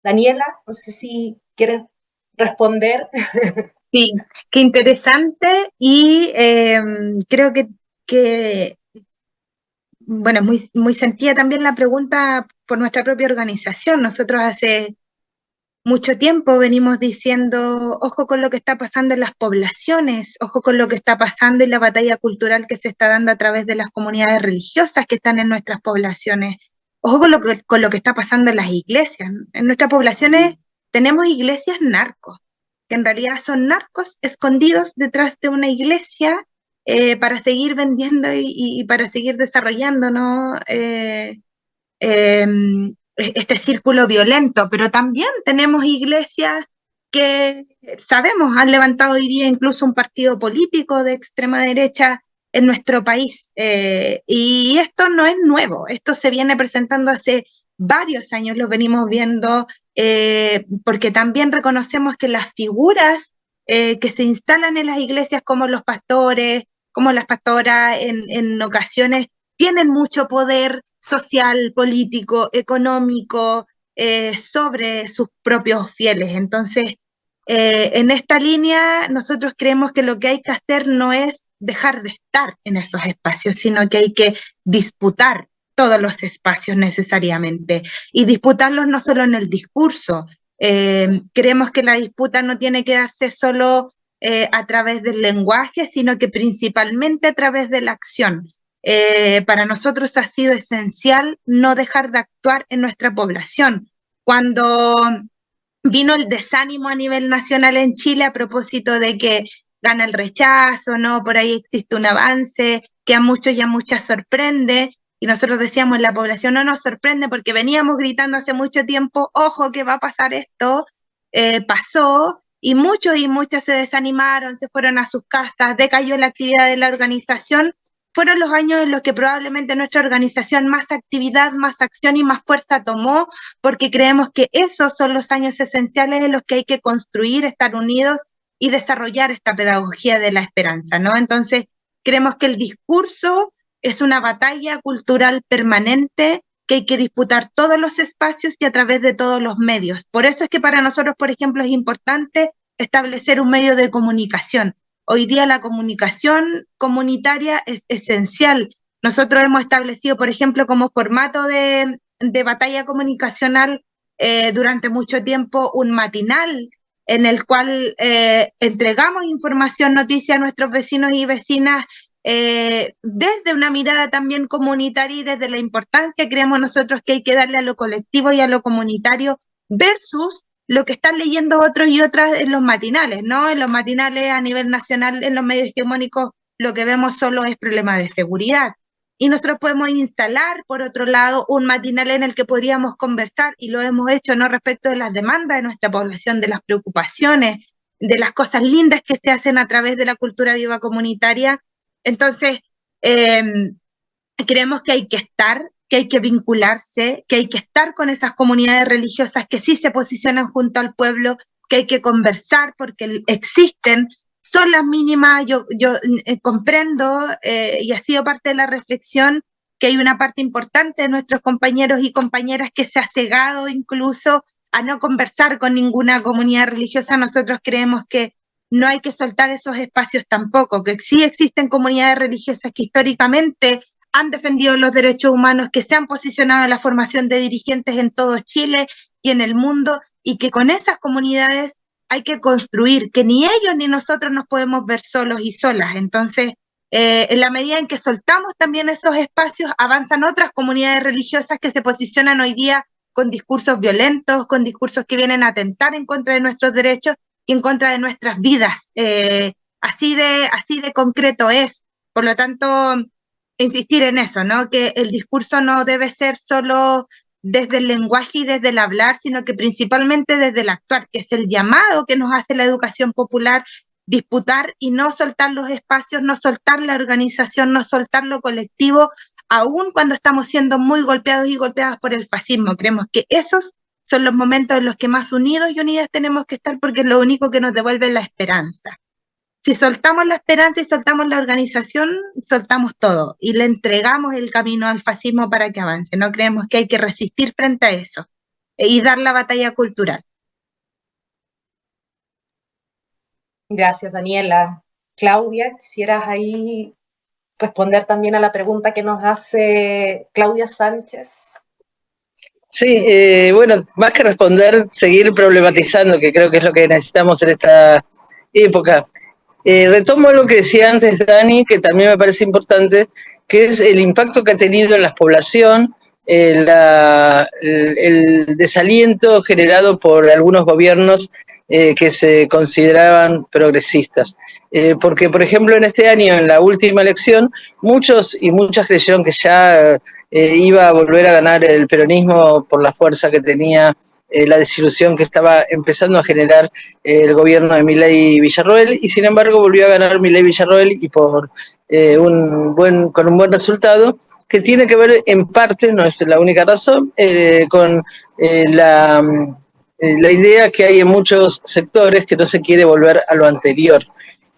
Daniela, no sé si quieres responder. Sí, qué interesante y creo que bueno, muy sentida también la pregunta por nuestra propia organización. Nosotros hace mucho tiempo venimos diciendo, ojo con lo que está pasando en las poblaciones, ojo con lo que está pasando en la batalla cultural que se está dando a través de las comunidades religiosas que están en nuestras poblaciones, ojo con lo que está pasando en las iglesias. En nuestras poblaciones tenemos iglesias narcos, que en realidad son narcos escondidos detrás de una iglesia para seguir vendiendo y para seguir desarrollando, ¿no? Eh, este círculo violento, pero también tenemos iglesias que sabemos han levantado hoy día incluso un partido político de extrema derecha en nuestro país. Y esto no es nuevo, esto se viene presentando hace varios años, lo venimos viendo, porque también reconocemos que las figuras que se instalan en las iglesias, como los pastores, como las pastoras, en ocasiones tienen mucho poder social, político, económico, sobre sus propios fieles. Entonces, en esta línea, nosotros creemos que lo que hay que hacer no es dejar de estar en esos espacios, sino que hay que disputar todos los espacios necesariamente y disputarlos no solo en el discurso. Creemos que la disputa no tiene que darse solo a través del lenguaje, sino que principalmente a través de la acción. Para nosotros ha sido esencial no dejar de actuar en nuestra población. Cuando vino el desánimo a nivel nacional en Chile a propósito de que gana el rechazo, ¿no? Por ahí existe un avance que a muchos y a muchas sorprende, y nosotros decíamos, la población no nos sorprende porque veníamos gritando hace mucho tiempo, ojo que va a pasar esto, pasó, y muchos y muchas se desanimaron, se fueron a sus casas, decayó la actividad de la organización. Fueron los años en los que probablemente nuestra organización más actividad, más acción y más fuerza tomó, porque creemos que esos son los años esenciales en los que hay que construir, estar unidos y desarrollar esta pedagogía de la esperanza, ¿no? Entonces, creemos que el discurso es una batalla cultural permanente que hay que disputar todos los espacios y a través de todos los medios. Por eso es que para nosotros, por ejemplo, es importante establecer un medio de comunicación. Hoy día la comunicación comunitaria es esencial. Nosotros hemos establecido, por ejemplo, como formato de batalla comunicacional durante mucho tiempo un matinal en el cual entregamos información, noticia a nuestros vecinos y vecinas desde una mirada también comunitaria y desde la importancia creemos nosotros que hay que darle a lo colectivo y a lo comunitario versus lo que están leyendo otros y otras en los matinales, ¿no? En los matinales a nivel nacional, en los medios hegemónicos, lo que vemos solo es problema de seguridad. Y nosotros podemos instalar, por otro lado, un matinal en el que podríamos conversar, y lo hemos hecho, ¿no? Respecto de las demandas de nuestra población, de las preocupaciones, de las cosas lindas que se hacen a través de la cultura viva comunitaria. Entonces, creemos que hay que estar, que hay que vincularse, que hay que estar con esas comunidades religiosas que sí se posicionan junto al pueblo, que hay que conversar porque existen, son las mínimas. Yo comprendo, y ha sido parte de la reflexión, que hay una parte importante de nuestros compañeros y compañeras que se ha cegado incluso a no conversar con ninguna comunidad religiosa. Nosotros creemos que no hay que soltar esos espacios tampoco, que sí existen comunidades religiosas que históricamente han defendido los derechos humanos, que se han posicionado en la formación de dirigentes en todo Chile y en el mundo, y que con esas comunidades hay que construir, que ni ellos ni nosotros nos podemos ver solos y solas. Entonces, en la medida en que soltamos también esos espacios, avanzan otras comunidades religiosas que se posicionan hoy día con discursos violentos, con discursos que vienen a atentar en contra de nuestros derechos y en contra de nuestras vidas. Así de concreto es. Por lo tanto, insistir en eso, ¿no? Que el discurso no debe ser solo desde el lenguaje y desde el hablar, sino que principalmente desde el actuar, que es el llamado que nos hace la educación popular, disputar y no soltar los espacios, no soltar la organización, no soltar lo colectivo, aun cuando estamos siendo muy golpeados y golpeadas por el fascismo. Creemos que esos son los momentos en los que más unidos y unidas tenemos que estar, porque es lo único que nos devuelve la esperanza. Si soltamos la esperanza y soltamos la organización, soltamos todo y le entregamos el camino al fascismo para que avance. No creemos que hay que resistir frente a eso y dar la batalla cultural. Gracias, Daniela. Claudia, ¿quisieras ahí responder también a la pregunta que nos hace Claudia Sánchez? Sí, bueno, más que responder, seguir problematizando, que creo que es lo que necesitamos en esta época. Retomo lo que decía antes Dani, que también me parece importante, que es el impacto que ha tenido en la población el desaliento generado por algunos gobiernos que se consideraban progresistas. Porque, por ejemplo, en este año, en la última elección, muchos y muchas creyeron que ya iba a volver a ganar el peronismo por la fuerza que tenía, la desilusión que estaba empezando a generar el gobierno de Milei Villarroel, y sin embargo volvió a ganar Milei Villarroel y con un buen resultado, que tiene que ver en parte, no es la única razón, con la idea que hay en muchos sectores que no se quiere volver a lo anterior.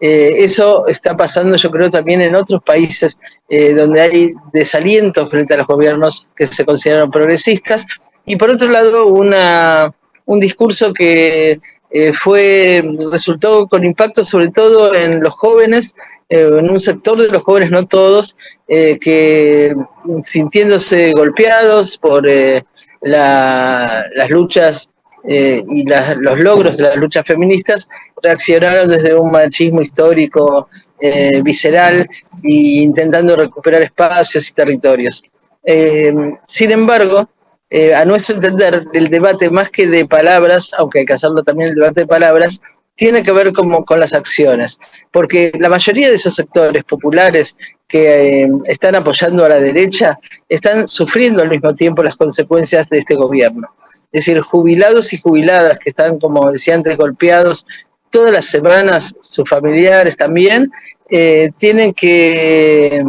Eso está pasando, yo creo, también en otros países donde hay desaliento frente a los gobiernos que se consideran progresistas. Y por otro lado, un discurso que resultó con impacto sobre todo en los jóvenes, en un sector de los jóvenes, no todos, que sintiéndose golpeados por las luchas y los logros de las luchas feministas, reaccionaron desde un machismo histórico visceral e intentando recuperar espacios y territorios. Sin embargo, a nuestro entender, el debate más que de palabras, aunque hay que hacerlo también el debate de palabras, tiene que ver con las acciones, porque la mayoría de esos sectores populares que están apoyando a la derecha están sufriendo al mismo tiempo las consecuencias de este gobierno. Es decir, jubilados y jubiladas que están, como decía antes, golpeados todas las semanas, sus familiares también, tienen que...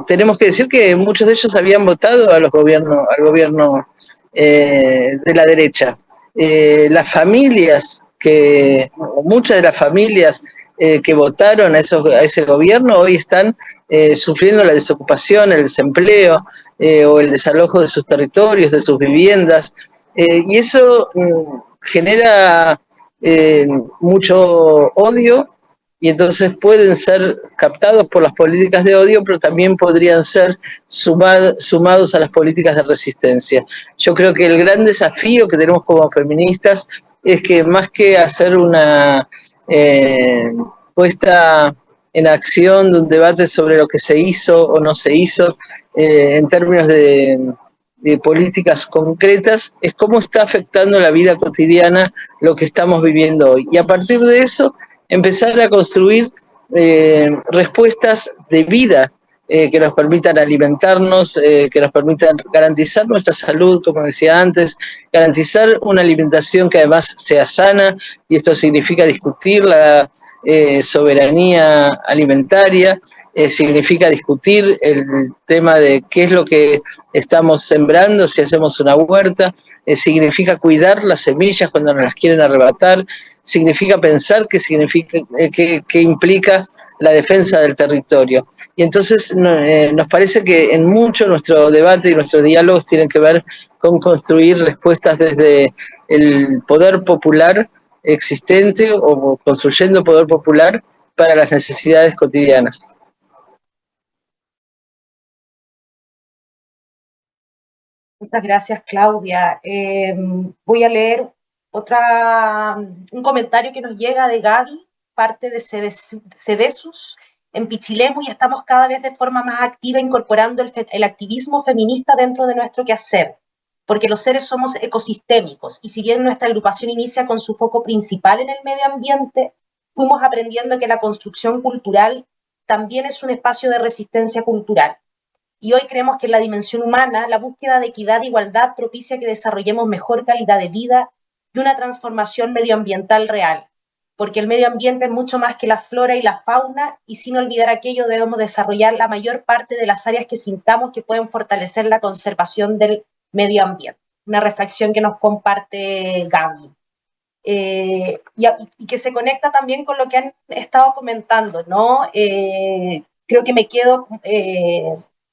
tenemos que decir que muchos de ellos habían votado al gobierno de la derecha. Las familias muchas de las familias que votaron a ese gobierno hoy están sufriendo la desocupación, el desempleo o el desalojo de sus territorios, de sus viviendas, y eso genera mucho odio, y entonces pueden ser captados por las políticas de odio, pero también podrían ser sumados a las políticas de resistencia. Yo creo que el gran desafío que tenemos como feministas es que más que hacer una puesta en acción de un debate sobre lo que se hizo o no se hizo en términos de políticas concretas, es cómo está afectando la vida cotidiana lo que estamos viviendo hoy. Y a partir de eso, empezar a construir respuestas de vida que nos permitan alimentarnos, que nos permitan garantizar nuestra salud, como decía antes, garantizar una alimentación que además sea sana, y esto significa discutir la soberanía alimentaria, significa discutir el tema de qué es lo que estamos sembrando, si hacemos una huerta, significa cuidar las semillas cuando nos las quieren arrebatar, significa pensar qué implica la defensa del territorio. Y entonces nos parece que en mucho nuestro debate y nuestros diálogos tienen que ver con construir respuestas desde el poder popular existente o construyendo poder popular para las necesidades cotidianas. Muchas gracias, Claudia. Voy a leer un comentario que nos llega de Gaby, parte de Cedesus en Pichilemu, y estamos cada vez de forma más activa incorporando el activismo feminista dentro de nuestro quehacer, porque los seres somos ecosistémicos, y si bien nuestra agrupación inicia con su foco principal en el medio ambiente, fuimos aprendiendo que la construcción cultural también es un espacio de resistencia cultural. Y hoy creemos que en la dimensión humana, la búsqueda de equidad e igualdad propicia que desarrollemos mejor calidad de vida y una transformación medioambiental real, porque el medio ambiente es mucho más que la flora y la fauna, y sin olvidar aquello debemos desarrollar la mayor parte de las áreas que sintamos que pueden fortalecer la conservación del medio ambiente. Una reflexión que nos comparte Gaby. Y que se conecta también con lo que han estado comentando, ¿no? Creo que me quedo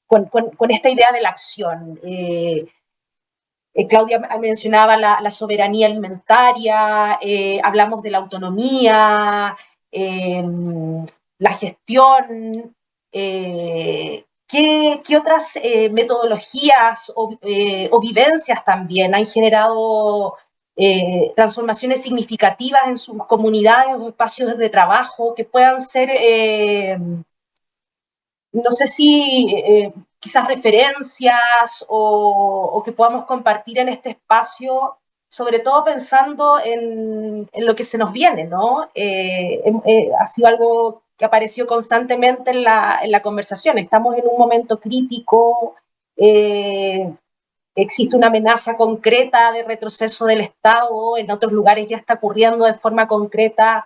con esta idea de la acción. Claudia mencionaba la soberanía alimentaria, hablamos de la autonomía, la gestión. ¿Qué otras metodologías o vivencias también han generado transformaciones significativas en sus comunidades o espacios de trabajo que puedan ser no sé si quizás referencias o que podamos compartir en este espacio, sobre todo pensando en lo que se nos viene, ¿no? Ha sido algo que apareció constantemente en la conversación. Estamos en un momento crítico, existe una amenaza concreta de retroceso del Estado, en otros lugares ya está ocurriendo de forma concreta.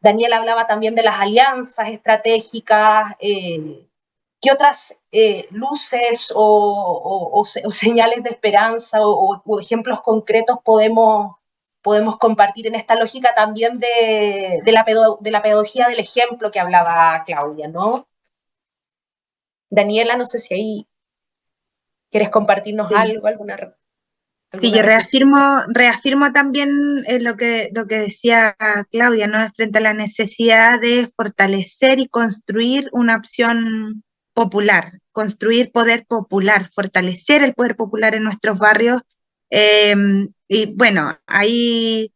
Daniel hablaba también de las alianzas estratégicas. ¿Qué otras luces o señales de esperanza o ejemplos concretos podemos compartir en esta lógica también de la pedagogía del ejemplo que hablaba Claudia, ¿no? Daniela, no sé si ahí quieres compartirnos algo, Sí, yo reafirmo también lo que decía Claudia, ¿no? Frente a la necesidad de fortalecer y construir una opción popular, construir poder popular, fortalecer el poder popular en nuestros barrios. Y bueno, ahí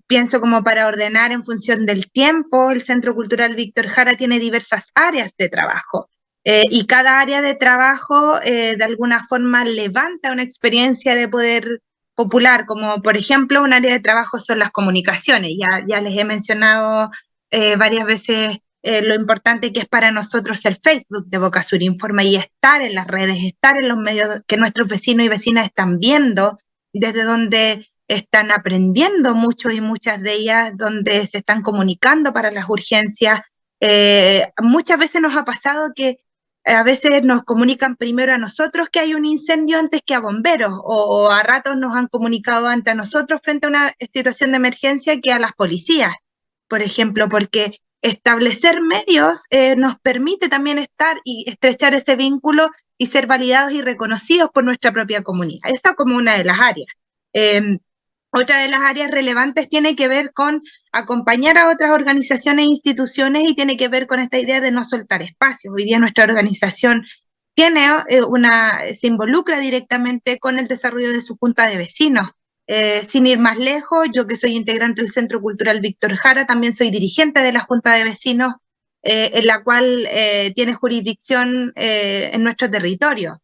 pienso como para ordenar en función del tiempo, el Centro Cultural Víctor Jara tiene diversas áreas de trabajo. Y cada área de trabajo de alguna forma levanta una experiencia de poder popular, como por ejemplo un área de trabajo son las comunicaciones. Ya les he mencionado varias veces lo importante que es para nosotros el Facebook de Boca Sur Informa y estar en las redes, estar en los medios que nuestros vecinos y vecinas están viendo, desde donde están aprendiendo mucho y muchas de ellas, donde se están comunicando para las urgencias. Muchas veces nos ha pasado que a veces nos comunican primero a nosotros que hay un incendio antes que a bomberos, o a ratos nos han comunicado antes a nosotros frente a una situación de emergencia que a las policías, por ejemplo, porque establecer medios nos permite también estar y estrechar ese vínculo y ser validados y reconocidos por nuestra propia comunidad. Esa como una de las áreas. Otra de las áreas relevantes tiene que ver con acompañar a otras organizaciones e instituciones y tiene que ver con esta idea de no soltar espacios. Hoy día nuestra organización se involucra directamente con el desarrollo de su junta de vecinos. Sin ir más lejos, yo que soy integrante del Centro Cultural Víctor Jara, también soy dirigente de la junta de vecinos, en la cual tiene jurisdicción en nuestro territorio.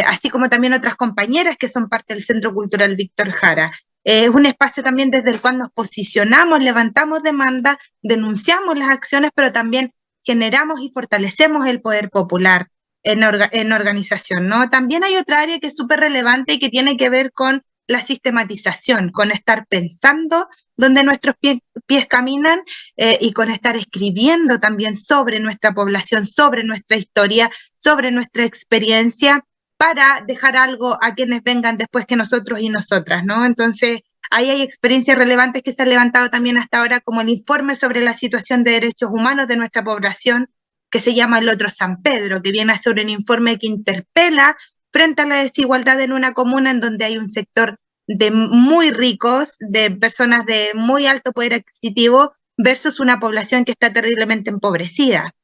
Así como también otras compañeras que son parte del Centro Cultural Víctor Jara. Es un espacio también desde el cual nos posicionamos, levantamos demandas, denunciamos las acciones, pero también generamos y fortalecemos el poder popular en organización, ¿no? También hay otra área que es súper relevante y que tiene que ver con la sistematización, con estar pensando donde nuestros pies caminan y con estar escribiendo también sobre nuestra población, sobre nuestra historia, sobre nuestra experiencia, para dejar algo a quienes vengan después que nosotros y nosotras, ¿no? Entonces, ahí hay experiencias relevantes que se han levantado también hasta ahora, como el informe sobre la situación de derechos humanos de nuestra población, que se llama El Otro San Pedro, que viene a ser un informe que interpela frente a la desigualdad en una comuna en donde hay un sector de muy ricos, de personas de muy alto poder adquisitivo, versus una población que está terriblemente empobrecida.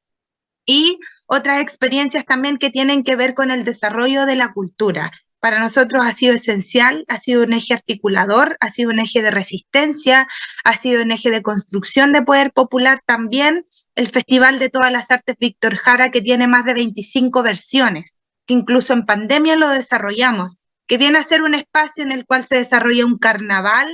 Y otras experiencias también que tienen que ver con el desarrollo de la cultura. Para nosotros ha sido esencial, ha sido un eje articulador, ha sido un eje de resistencia, ha sido un eje de construcción de poder popular también, el Festival de Todas las Artes Víctor Jara, que tiene más de 25 versiones, que incluso en pandemia lo desarrollamos, que viene a ser un espacio en el cual se desarrolla un carnaval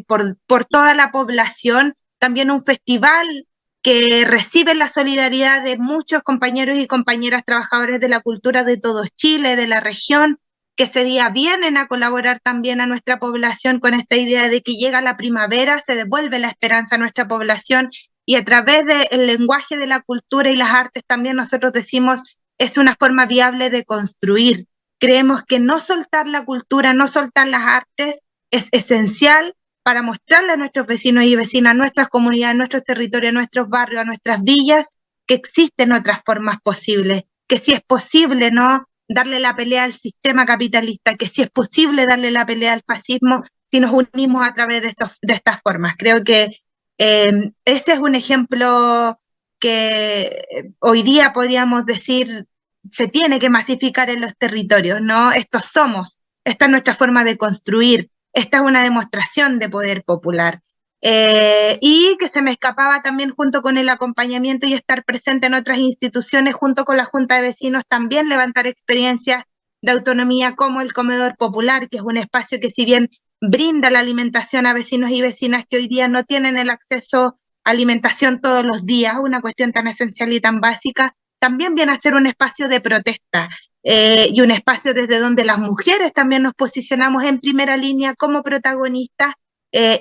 por toda la población, también un festival que recibe la solidaridad de muchos compañeros y compañeras trabajadores de la cultura de todo Chile, de la región, que ese día vienen a colaborar también a nuestra población con esta idea de que llega la primavera, se devuelve la esperanza a nuestra población, y a través del lenguaje de la cultura y las artes también nosotros decimos es una forma viable de construir. Creemos que no soltar la cultura, no soltar las artes es esencial para mostrarle a nuestros vecinos y vecinas, a nuestras comunidades, a nuestros territorios, a nuestros barrios, a nuestras villas, que existen otras formas posibles, que si es posible, ¿no?, darle la pelea al sistema capitalista, que si es posible darle la pelea al fascismo si nos unimos a través de estas formas. Creo que ese es un ejemplo que hoy día podríamos decir se tiene que masificar en los territorios, ¿no? Estos somos, esta es nuestra forma de construir, esta es una demostración de poder popular. Y que se me escapaba también, junto con el acompañamiento y estar presente en otras instituciones, junto con la Junta de Vecinos, también levantar experiencias de autonomía como el Comedor Popular, que es un espacio que, si bien brinda la alimentación a vecinos y vecinas que hoy día no tienen el acceso a alimentación todos los días, una cuestión tan esencial y tan básica, también viene a ser un espacio de protesta y un espacio desde donde las mujeres también nos posicionamos en primera línea como protagonistas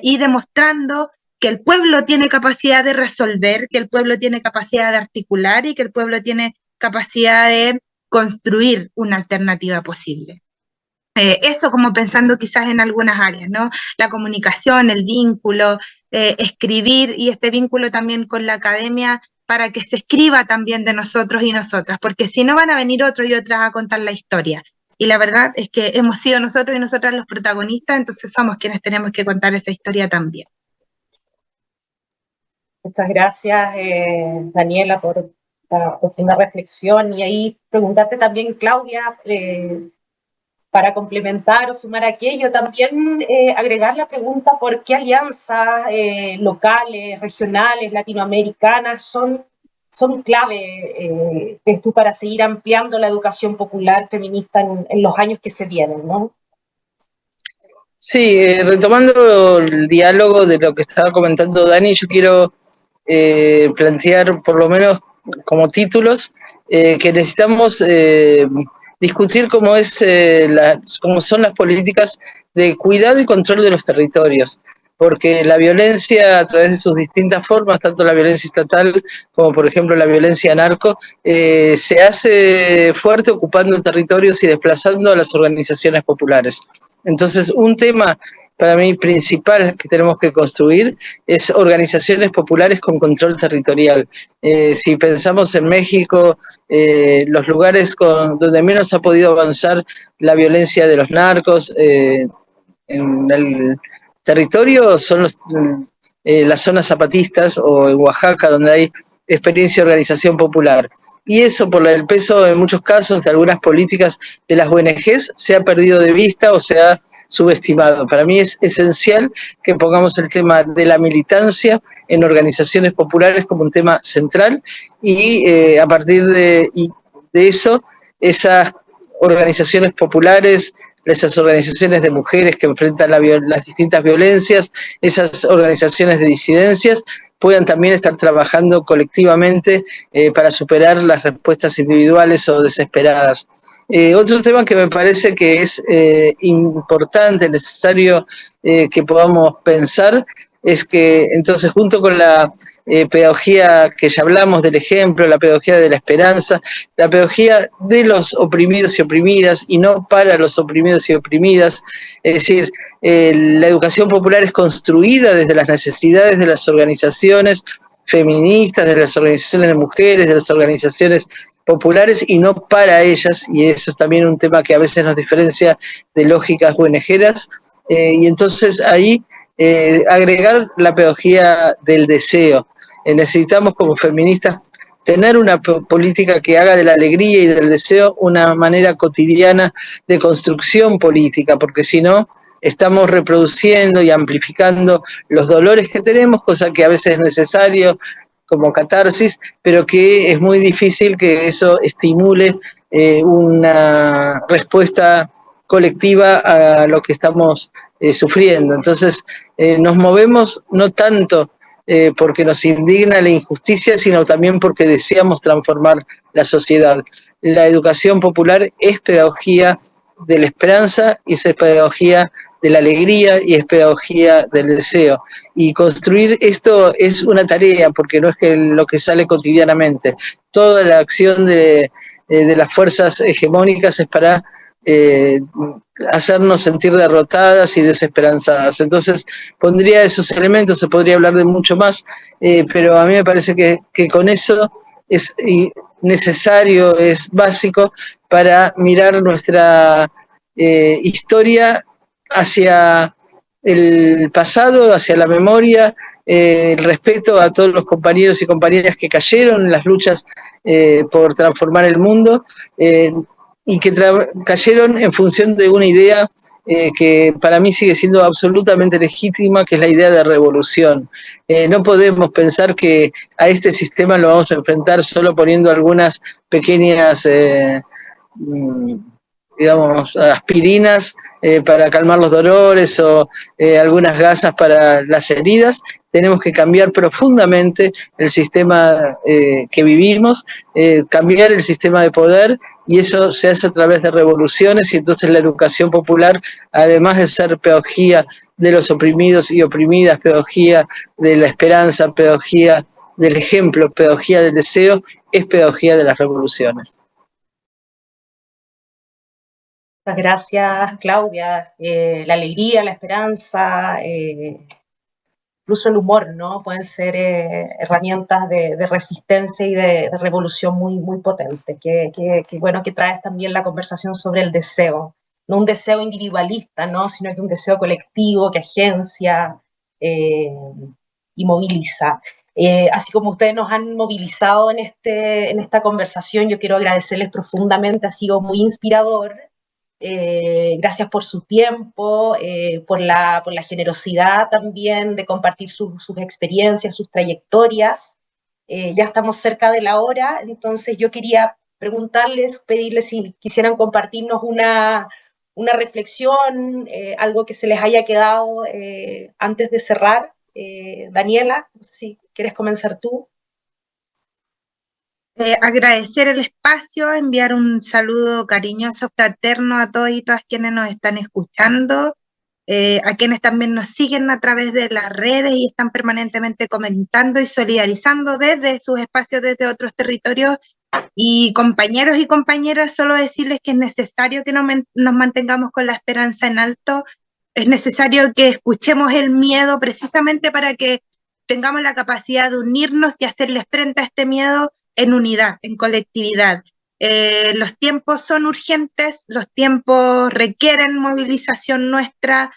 y demostrando que el pueblo tiene capacidad de resolver, que el pueblo tiene capacidad de articular y que el pueblo tiene capacidad de construir una alternativa posible. Eso como pensando quizás en algunas áreas, ¿no? La comunicación, el vínculo, escribir, y este vínculo también con la academia para que se escriba también de nosotros y nosotras, porque si no van a venir otros y otras a contar la historia. Y la verdad es que hemos sido nosotros y nosotras los protagonistas, entonces somos quienes tenemos que contar esa historia también. Muchas gracias, Daniela, por la profunda reflexión. Y ahí preguntarte también, Claudia, para complementar o sumar aquello, también agregar la pregunta por qué alianzas locales, regionales, latinoamericanas son clave esto para seguir ampliando la educación popular feminista en los años que se vienen, ¿no? Sí, retomando el diálogo de lo que estaba comentando Dani, yo quiero plantear por lo menos como títulos que necesitamos discutir cómo son las políticas de cuidado y control de los territorios, porque la violencia a través de sus distintas formas, tanto la violencia estatal como por ejemplo la violencia narco, se hace fuerte ocupando territorios y desplazando a las organizaciones populares. Entonces, un tema para mí principal que tenemos que construir es organizaciones populares con control territorial. Si pensamos en México, los lugares donde menos ha podido avanzar la violencia de los narcos en el territorio son las zonas zapatistas, o en Oaxaca, donde hay experiencia de organización popular. Y eso, por el peso en muchos casos de algunas políticas de las ONGs, se ha perdido de vista o se ha subestimado. Para mí es esencial que pongamos el tema de la militancia en organizaciones populares como un tema central, y a partir de eso, esas organizaciones populares, esas organizaciones de mujeres que enfrentan las distintas violencias, esas organizaciones de disidencias, puedan también estar trabajando colectivamente para superar las respuestas individuales o desesperadas. Otro tema que me parece que es importante, necesario que podamos pensar, es que entonces junto con la pedagogía que ya hablamos del ejemplo, la pedagogía de la esperanza, la pedagogía de los oprimidos y oprimidas y no para los oprimidos y oprimidas, es decir, la educación popular es construida desde las necesidades de las organizaciones feministas, de las organizaciones de mujeres, de las organizaciones populares y no para ellas, y eso es también un tema que a veces nos diferencia de lógicas ONGeras, y entonces ahí agregar la pedagogía del deseo. Necesitamos como feministas tener una política que haga de la alegría y del deseo una manera cotidiana de construcción política, porque si no, estamos reproduciendo y amplificando los dolores que tenemos, cosa que a veces es necesario como catarsis, pero que es muy difícil que eso estimule una respuesta colectiva a lo que estamos sufriendo. Entonces, nos movemos no tanto porque nos indigna la injusticia, sino también porque deseamos transformar la sociedad. La educación popular es pedagogía de la esperanza y es pedagogía de la alegría y es pedagogía del deseo. Y construir esto es una tarea, porque no es que lo que sale cotidianamente. Toda la acción de las fuerzas hegemónicas es para hacernos sentir derrotadas y desesperanzadas. Entonces, pondría esos elementos, se podría hablar de mucho más, pero a mí me parece que con eso es necesario, es básico para mirar nuestra historia hacia el pasado, hacia la memoria, el respeto a todos los compañeros y compañeras que cayeron en las luchas por transformar el mundo, y que cayeron en función de una idea que para mí sigue siendo absolutamente legítima, que es la idea de revolución. No podemos pensar que a este sistema lo vamos a enfrentar solo poniendo algunas pequeñas digamos, aspirinas para calmar los dolores o algunas gasas para las heridas. Tenemos que cambiar profundamente el sistema que vivimos, cambiar el sistema de poder, y eso se hace a través de revoluciones, y entonces la educación popular, además de ser pedagogía de los oprimidos y oprimidas, pedagogía de la esperanza, pedagogía del ejemplo, pedagogía del deseo, es pedagogía de las revoluciones. Muchas gracias, Claudia. La alegría, la esperanza, incluso el humor, ¿no? Pueden ser herramientas de resistencia y de revolución muy, muy potentes. Que bueno que traes también la conversación sobre el deseo. No un deseo individualista, ¿no? Sino que un deseo colectivo que agencia y moviliza. Así como ustedes nos han movilizado en esta conversación, yo quiero agradecerles profundamente, ha sido muy inspirador. Gracias por su tiempo, por la generosidad también de compartir sus experiencias, sus trayectorias. Ya estamos cerca de la hora, entonces yo quería preguntarles, pedirles si quisieran compartirnos una reflexión, algo que se les haya quedado antes de cerrar. Daniela, no sé si quieres comenzar tú. Agradecer el espacio, enviar un saludo cariñoso, fraterno a todos y todas quienes nos están escuchando, a quienes también nos siguen a través de las redes y están permanentemente comentando y solidarizando desde sus espacios, desde otros territorios. Y compañeros y compañeras, solo decirles que es necesario que nos mantengamos con la esperanza en alto, es necesario que escuchemos el miedo precisamente para que tengamos la capacidad de unirnos y hacerles frente a este miedo en unidad, en colectividad. Los tiempos son urgentes, los tiempos requieren movilización nuestra,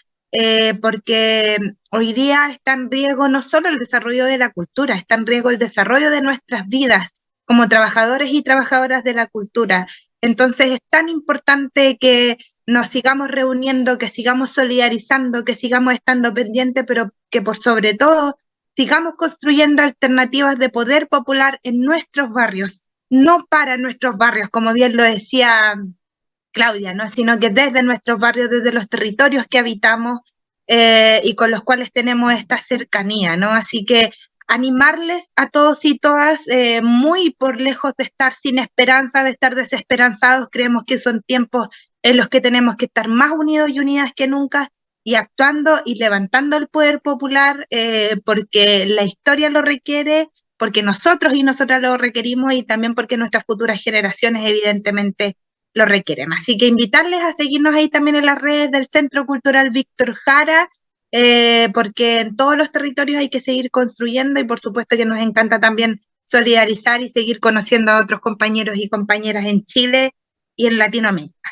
porque hoy día está en riesgo no solo el desarrollo de la cultura, está en riesgo el desarrollo de nuestras vidas como trabajadores y trabajadoras de la cultura. Entonces es tan importante que nos sigamos reuniendo, que sigamos solidarizando, que sigamos estando pendientes, pero que por sobre todo sigamos construyendo alternativas de poder popular en nuestros barrios, no para nuestros barrios, como bien lo decía Claudia, ¿no? Sino que desde nuestros barrios, desde los territorios que habitamos y con los cuales tenemos esta cercanía, ¿no? Así que animarles a todos y todas, muy por lejos de estar sin esperanza, de estar desesperanzados. Creemos que son tiempos en los que tenemos que estar más unidos y unidas que nunca, y actuando y levantando el poder popular, porque la historia lo requiere, porque nosotros y nosotras lo requerimos, y también porque nuestras futuras generaciones evidentemente lo requieren. Así que invitarles a seguirnos ahí también en las redes del Centro Cultural Víctor Jara, porque en todos los territorios hay que seguir construyendo, y por supuesto que nos encanta también solidarizar y seguir conociendo a otros compañeros y compañeras en Chile y en Latinoamérica.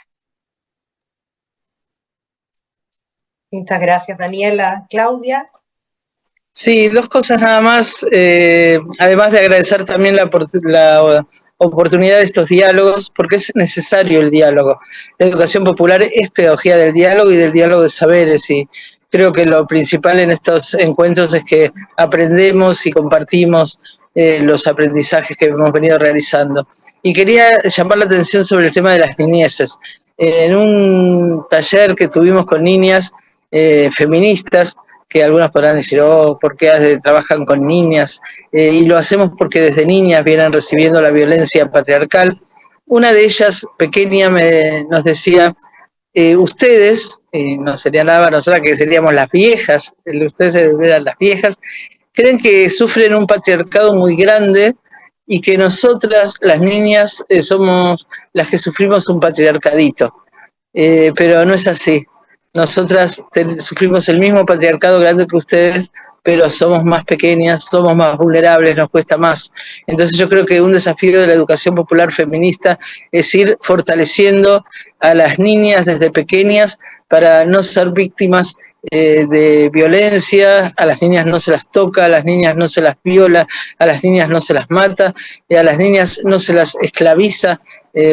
Muchas gracias, Daniela. Claudia. Sí, dos cosas nada más, además de agradecer también la oportunidad de estos diálogos, porque es necesario el diálogo. La educación popular es pedagogía del diálogo y del diálogo de saberes, y creo que lo principal en estos encuentros es que aprendemos y compartimos los aprendizajes que hemos venido realizando. Y quería llamar la atención sobre el tema de las niñeces. En un taller que tuvimos con niñas feministas, que algunos podrán decir, oh, ¿por qué trabajan con niñas? Y lo hacemos porque desde niñas vienen recibiendo la violencia patriarcal. Una de ellas, pequeña, nos decía, ustedes, nos señalaba a nosotras que seríamos las viejas, ustedes eran las viejas, creen que sufren un patriarcado muy grande y que nosotras, las niñas, somos las que sufrimos un patriarcadito. Pero no es así. Nosotras sufrimos el mismo patriarcado grande que ustedes, pero somos más pequeñas, somos más vulnerables, nos cuesta más. Entonces yo creo que un desafío de la educación popular feminista es ir fortaleciendo a las niñas desde pequeñas para no ser víctimas de violencia. A las niñas no se las toca, a las niñas no se las viola, a las niñas no se las mata, y a las niñas no se las esclaviza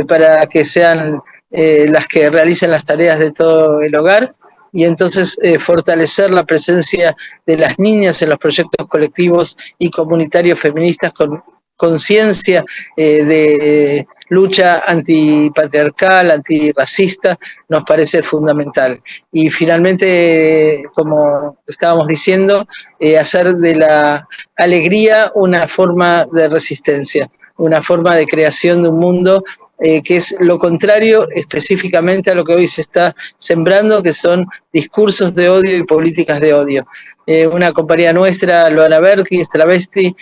para que sean las que realicen las tareas de todo el hogar. Y entonces fortalecer la presencia de las niñas en los proyectos colectivos y comunitarios feministas con conciencia de lucha antipatriarcal, antirracista, nos parece fundamental. Y finalmente, como estábamos diciendo, hacer de la alegría una forma de resistencia, una forma de creación de un mundo que es lo contrario específicamente a lo que hoy se está sembrando, que son discursos de odio y políticas de odio. Una compañera nuestra, Loana Berkis, travesti,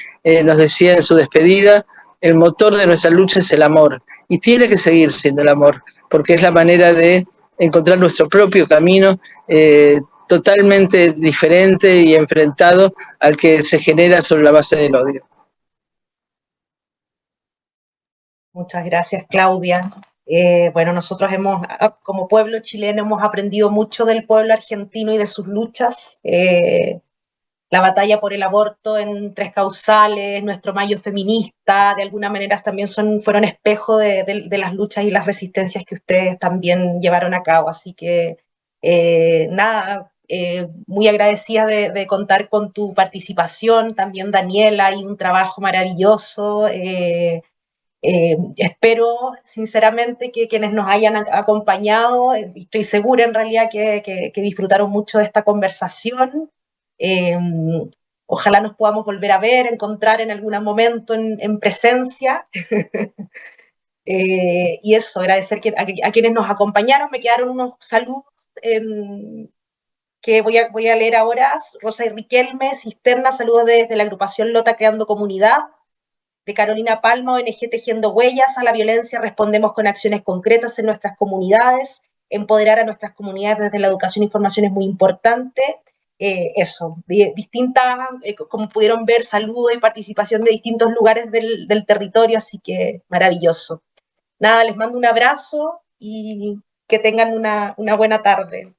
nos decía en su despedida, el motor de nuestra lucha es el amor, y tiene que seguir siendo el amor, porque es la manera de encontrar nuestro propio camino totalmente diferente y enfrentado al que se genera sobre la base del odio. Muchas gracias, Claudia. Bueno, nosotros como pueblo chileno, hemos aprendido mucho del pueblo argentino y de sus luchas. La batalla por el aborto en Tres Causales, nuestro mayo feminista, de alguna manera también fueron espejo de las luchas y las resistencias que ustedes también llevaron a cabo. Así que, nada, muy agradecida de contar con tu participación, también Daniela, y un trabajo maravilloso. Espero sinceramente que quienes nos hayan acompañado, estoy segura en realidad que disfrutaron mucho de esta conversación. Eh, Ojalá nos podamos volver a ver, encontrar en algún momento en presencia. Y eso, agradecer a quienes nos acompañaron. Me quedaron unos saludos que voy a leer ahora. Rosa y Riquelme, Cisterna, saludos desde la agrupación Lota Creando Comunidad. De Carolina Palma, ONG Tejiendo Huellas, a la violencia respondemos con acciones concretas en nuestras comunidades. Empoderar a nuestras comunidades desde la educación y formación es muy importante. Eso, distintas, como pudieron ver, saludos y participación de distintos lugares del territorio, así que maravilloso. Nada, les mando un abrazo y que tengan una buena tarde.